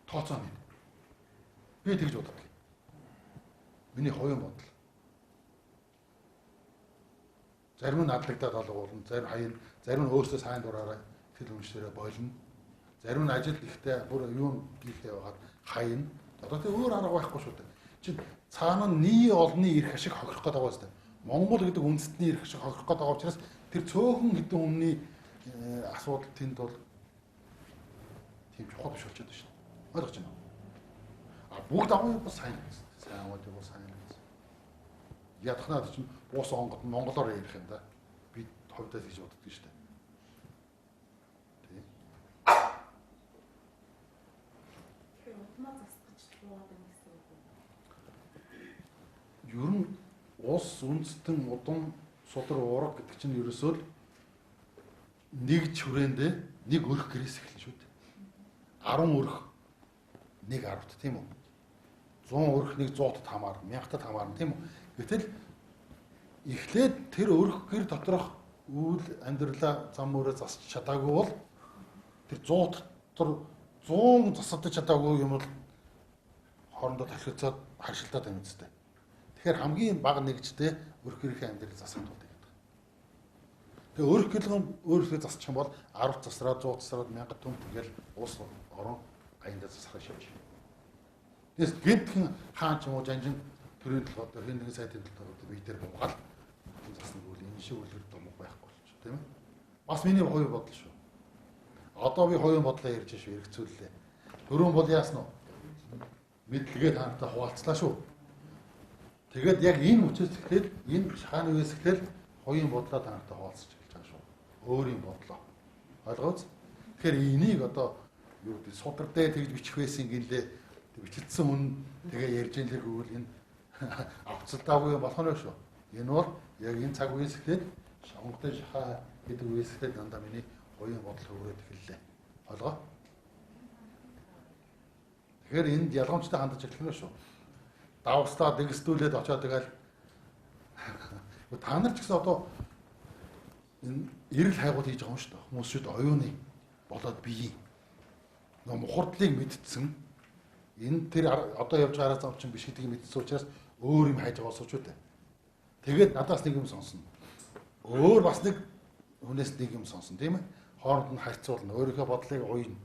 A: Тооцоо нь. Би тэгж боддог. Миний хувийн бодол. Зарим нь надлагдаад олгуулна, зарим нь өөрсдөө сайн дураараа ихтгэл үнэмшээрээ болно. Зарим нь ажил ихтэй бүр юу хийхээ байгаад хаяна. Одоо тэр өөр арга байхгүй шүү дээ. Чин цаана нь олонний эрх ашиг хохирох гэдэг байгаа зү. Монгол гэдэг үндэстний эрх ашиг хохирох гэдэг байгаа учраас тэр цөөхөн хэдэн өмнөний асуудал тэнд бол тийм чухал биш болчиход байна шүү дээ. Ойлгож байна уу? Бүгд аваа бас сайн аваад яваа сайн. Ядахнаад чинь буус онгод монголоор ярих юм да. Би ховдоо гэж боддог шүү дээ.
B: Тэр утмаа засгаж буугаад байна гэсэн үг үү?
A: Ер нь ус үндэстэн удам судар уурга гэдэг чинь ерөөсөө нэг чүрээндээ нэг өрх гэрээс эхэлнэ шүү дээ. 10 өрх нэг 10-т тийм үү? 100 өрх нэг 100-т хамаарна, 1000-т хамаарна тийм үү? Гэтэл эхлээд тэр өрх гэр доторх үйл амьдралаа зам өрөө засч чадаагүй бол тэр 100 дотор 100 засаж чадаагүй юм бол хоорондоо талхицаад харшилтаад байна үстэй. Тэгэхээр хамгийн бага нэгжтэй өрх гэрийн амьдрал засах тул гэдэг. Тэгээ өрх гэлгэн өөрөөсөө засчих юм бол 10 засраад 100 засраад 1000 түн тэгэл уус орон аяндаа засах шивж. Тэгээс гинтхэн хаан ч юм уу жанжин төрийн толгойд хэн нэгэн сайтын толгойд бие дээр буугаад засныг үл энэ шиг үлгэр домог байхгүй болчих тийм ээ. Бас миний хувийн бодол шүү. Одоо би хувийн бодлоо ярьж шүү эргцүүллээ. Төрөн бол яасан нь мэдлэгээ тантай хуваалцлаа шүү. Тэгээд яг энэ үчирсгэлээр энэ шагааны үесгэлээр хувийн бодлоо тантай хуваалцаж эхэлж байгаа шүү. Өөрийн бодлоо. Ойлгооц? Тэгэхээр энийг одоо юу гэдэг судар дээр тэгж бичих байсан гинлээ бичигдсэн хүн тэгээ ярьж инлэг өгвөл энэ авцалдаагүй болох нь шүү. Энэ бол яг энэ цаг үесгэлээр шонготой шахаа гэдэг үесгэлээр дандаа миний хувийн бодол хөврөөд эхэллээ. Ойлгоо? Тэгэхээр энд ялгамжтай хандаж эхлэх нь шүү. Давстаа дэгстүүлээд очоод тэгэл та нар ч гэсэн одоо энэ эрэл хайгуул хийж байгаа юм шүү дээ. Хүмүүс шүүд оюуны болоод бие нөө мухардлыг мэдтсэн энэ тэр одоо явж байгаа зам чинь биш гэдгийг мэдсэн учраас өөр юм хайж байгаа сууч үү. Тэгээд надаас нэг юм сонсно. Өөр бас нэг хүнээс нэг юм сонсон тийм ээ. Хооронд нь харьцуулна, өөрийнхөө бодлыг ууйна.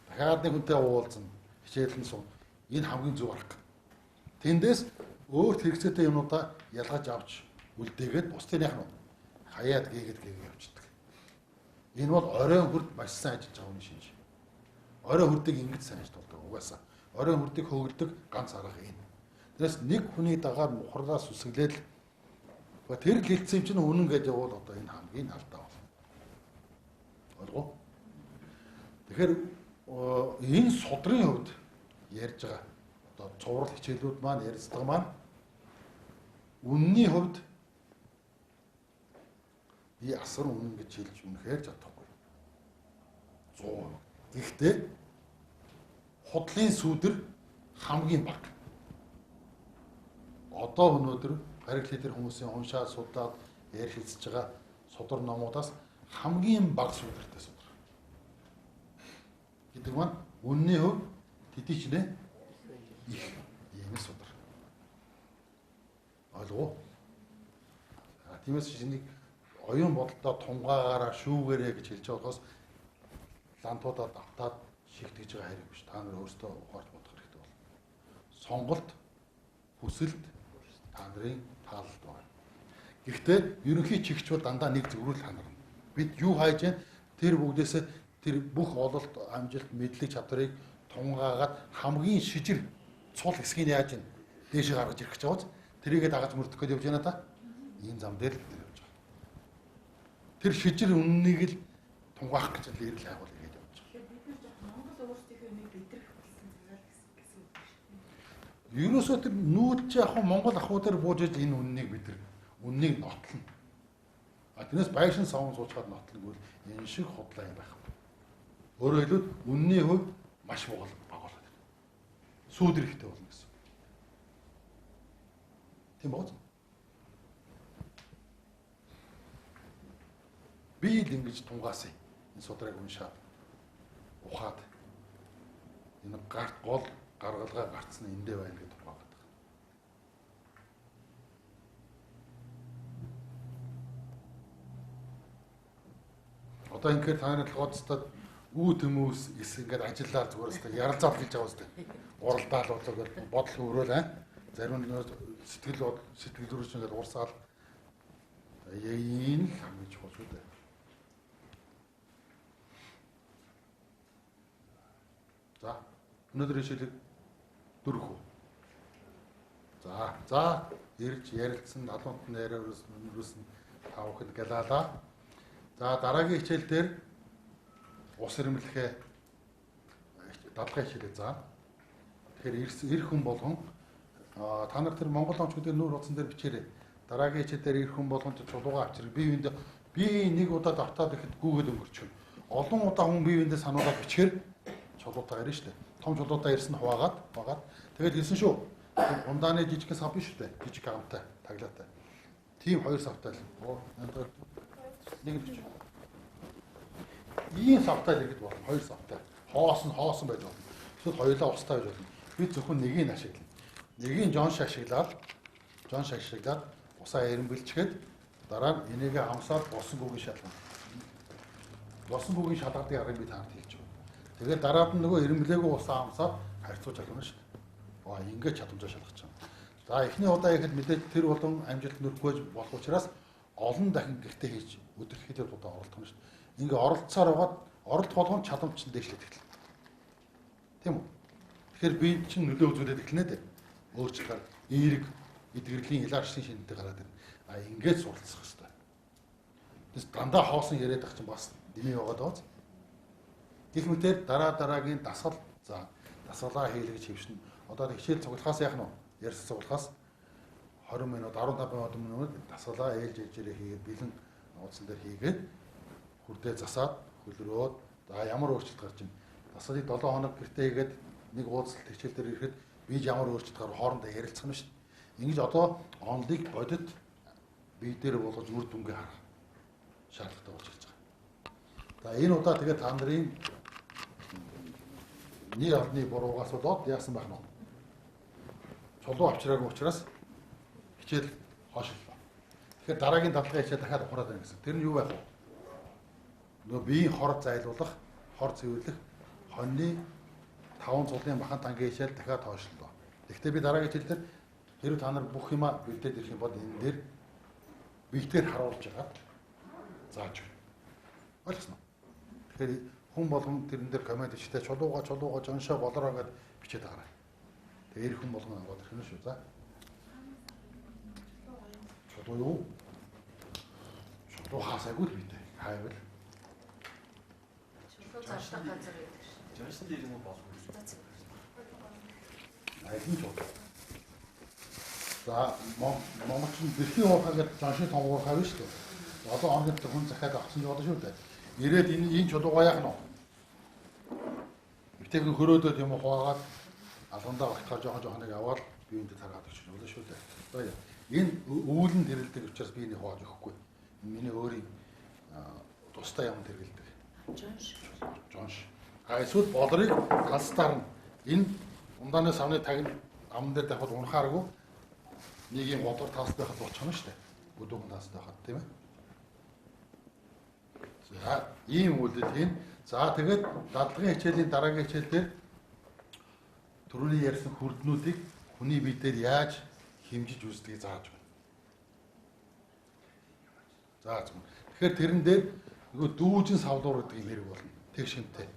A: Дахиад нэг хүнтэй уулзна, хичээлэн сум. Энэ хамгийн зөв арга. Тэндээс өөрт хэрэгцээтэй юмудаа ялгаж авч үлдээгээд бусдын яах нь хаяад гээгээд явчихдаг. Энэ бол оройн хүрд маш сайн ажиллаж байгаа хүний шинж. Оройн хүрдийг ингэж сайн ажилладаг угаасаа. Оройн хүрдийг хөөгөлдөг ганц арга энэ. Тэрээс нэг хүний дагаар мухарлаас үсгэлээд тэр гэлцсэн чинь үнэн гэж явуул одоо энэ хамгийн алдаа байна. Ойлгоо? Тэгэхээр энэ судрын хувьд ярьж байгаа одоо цуврал хичээлүүд маань ярилцдаг маань үнний хувьд би асар үнэн гэж хэлж үнэхээр чадахгүй. 100%. Гэхдээ худлын сүдэр хамгийн бага. Одоо өнөөдөр гариг лидер хүмүүсийн уншаад судлаад ярих хэлцэж байгаа судар номуудаас хамгийн бага сүдэртэй судар. Гэдэг маань үнний хувь тэдийчнээ их ийм судар. Ойлгоо. Тиймээс шинийг оюун бодолдоо тунгаагаараа шүүгээрэй гэж хэлж байгаа болохоос лантуудаа давтаад шигтгэж байгаа хэрэг биш. Та нар өөрсдөө ухаарч бодох хэрэгтэй болно. Сонголт, хүсэлт та нарын таалалд байна. Гэхдээ ерөнхий чигч бол дандаа нэг зөврөл ханарна. Бид юу хайж байна? Тэр бүгдээс тэр бүх ололт, амжилт, мэдлэг чадварыг тунгаагаад хамгийн шижир цул хэсгийг яаж ин дээшээ гаргаж ирэх гэж байгаа. Тэрийгээ дагаж мөрдөх гэж явж байна та. Ийм зам дээр л явж байгаа. Тэр шижир үннийг л тунгаах гэж л ирэл хайгуул ингэж явж байгаа.
B: Тэгэхээр бид нар жоохон Монгол өөрсдийнхөө нэг бидрэх болсон зүйл гэсэн үг шүү.
A: Ерөөсөө тэр нүүдч яг Монгол ахуй дээр бууж иж энэ үннийг бид нар үннийг нотлно. А тэрнээс байшин савн суучгаад нотлонггүй энэ шиг худлаа юм байх. Өөрөөр хэлбэл үнний хувь маш бага болоод байна. Сүүдэр ихтэй болно гэсэн. Тийм бооз. Би л ингэж тунгаасаа энэ судраг уншаад ухаад энэ гарт гол гаргалгаа гарцсан эндээ байна гэж тунгаад байна. Одоо ингээд та нарын толгойцтой үү төмөөс эс ингээд ажиллаад зүгээрээ яралцаад хэлж байгаа үстэй. Уралдаал болоо бодол өрөөл зарим нь сэтгэл рүү чинь ингээд урсаал яин л хамгийн чухал шүү дээ. За өнөөдрийн шилэг дөрөв хүү. За ирж ярилцсан 70 нэрээр өрөөсөн тавхад галаалаа. За дараагийн хичээл дээр ус ирмэлхээ дадлага хичээлээ заа. Тэгэхээр эх хүн болгон та нар тэр Монгол онцгуудын нүүр утсан дээр бичээрэй. Дараагийн хичээл дээр эх хүн болгон чулуугаа авчирх. Би нэг удаа давтаад ихэд гүүгээд өнгөрчихв. Олон удаа хүн бие биендээ сануулаад бичгээр чулуутаа ирнэ шүү дээ. Том чулуутаа ирсэн хуваагаад тэгээд хэлсэн шүү. Ундааны жижиг сав биш үү? Жижиг хамтай, таглаатай. Тийм 2 савтай л. Нэг л биш. Ийм савтай л ихэд болно. 2 савтай. Хоосон байж болно. Эсвэл хоёулаа устаа байж болно. Би зөвхөн нэгийг ашиглана. Нэгийг жонш ашиглаад усаа эренбэлчгээд дараа нь энийгээ хамсаад босон бүгийн шалгана. Босон бүгийн шалгадыг арга би таард хэлж байна. Тэгээд дараад нь нөгөө эренблээгөө усаа хамсаад харьцуулж чадна шүү дээ. Ингээд чадамжаа шалгах чинь. За эхний удаа ихэд мэдээж тэр болон амжилт нүрхгүй болох учраас олон дахин гэртээ хийж өдөртхийдээ удаа оролдох нь шүү дээ. Ингээ оролцсоор байгаад оролдох болгон чадамж чинь дээшлээд эхэлнэ. Тийм үү? Тэгэхээр би чинь нөлөө үзүүлээд эхэлнэ дээ. Өөрчлөлт эерэг эдгэрлийн илаарчны шинэтэй гараад ирнэ. Ингээд суралцах хэрэгтэй. Тэс дандаа хоосон яриад ах чинь бас дэмий байгаад байгаа. Гэх мэтээр дараагийн дасгал дасгалаа хийлгэж хөвшин. Одоо хичээл цуглахаас яах нь вэ? Ярьсан цуглахаас 20 минут 15 минут дасгалаа ээлж ээлжээрээ хийгээд бэлэн уудсан дээр хийгээд хүрдээ засаад хөлрөөд ямар өөрчлөлт гарч ийн. Дасгалыг 7 хоног гэртээ хийгээд нэг уудсалт хичээл дээр ирэхэд би ямар өөрчлөлт гарах хоорондоо ярилцах нь шүү дээ. Ингэж одоо онлыг бодит бие дээр болгож үр дүнгээ харах шаардлагатай болж ирж байгаа. За энэ удаа тэгээд та нарын нэг алны буруугаас болоод яасан байх нь вэ? Чулуу авчраагүй учраас хичээл хойшлоо. Тэгэхээр дараагийн дадлага хичээл дахиад ухраад байна гэсэн. Тэр нь юу байх вэ? Нөгөө биеийн хор зайлуулах, хор цэвэрлэх, хоньны 5 цулын махан тангийн хичээл дахиад хойшлоо. Гэхдээ би дараагийн хичээл дээр хэрвээ та нар бүх юмаа бэлдээд ирэх юм бол энэ дээр биегээр харуулж байгаа зааж байна. Ойлгосноо? Тэгэхээр хүн болгон тэрэн дээр комент хийхдээ чулууга жоншоо болороо гэдээ бичээд байгаа. Тэгээ хүн болгон аваад ирэх нь шүү. За. Чулуу юу? Чулуу хаасаагүй л битээ. Хайвал.
E: Чулуу зааштай газар байдаг шээ.
C: Жонсон дээр юм болох үү?
A: Айлын чулуу. За, монголчин бэрхийн уурхаа гэдэг жаншийн том уурхаа биш үү? Одоо орнод хүн захиад авсан жоо шүү дээ. Ирээд энэ чулуугаа яах нь вэ? Өвтэйгэн хөрөөдөө тийм уу хуваагаад алгандаа багтахаар жоохон нэг аваад биеинд таргаад өгч болно шүү дээ. За энэ өвөлн тэрэлдэг учраас би энийг хувааж өгөхгүй. Миний өөрийн тустай юм тэргэлдэг. Жонш. Эсвэл болрыг галстаар нь энэ ундааны савны таг амн дээр давхад унахааргүй нэг юм годор таас байхад болчихно шүү дээ. Өдөөг таас байхад тийм ээ. За ийм үйлдэл тийм. За тэгээд дадлагын хичээлийн дараагийн хичээл дээр түрүүний ярьсан хүрднүүдийг хүний бие дээр яаж хэмжиж үүсдгийг зааж байна. Зааж байна. Тэгэхээр тэрэн дээр нөгөө дүүжин савлуур гэдэг юм хэрэг болно. Тэг шинтэй.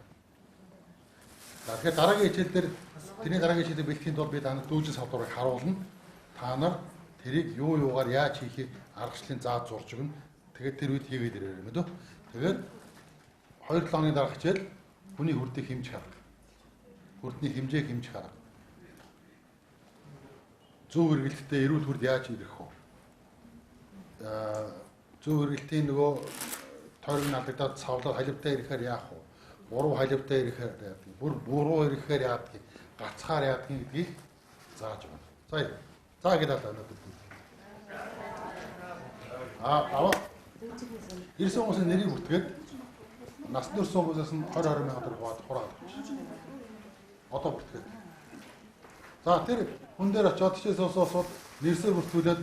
A: За тэгэхээр дараагийн хичээл дээр тэрний дараагийн хичээлийг бэлтгэхийн тулд би танад дүүжин савлуурыг харуулна. Та нар тэрийг юу юугаар яаж хийхийг аргачлалын зааж зурж өгнө. Тэгээд тэр үед хийгээд ирээрэй мэдөө. Тэгээд 2-7 хоногийн дараах хичээл хүний хүрдийг хэмжих арга. Хүрдний хэмжээг хэмжих арга. Зөв хэрэгэлттэй эрүүл хүрд яаж ирэх вэ? Зөв хэрэгэлтийн нөгөө тойрог алдагдаад савлаад халивтай ирэхээр яах вэ? Буруу халивтай ирэхээр яадаг. Буруу ирэхээр яадаг. Гацхаар яадаг гэдгийг зааж байна. За гэдэг надад. Аваа. Ирсэн хүмүүсийн нэрийг бүртгээд насны өрсөн хүмүүсээс нь 20 мянган төгрөг хураад авчих. Одоо бүртгээд. За тэр хүн дээр очиод чижээс уусаад нэрсээр бүртгүүлээд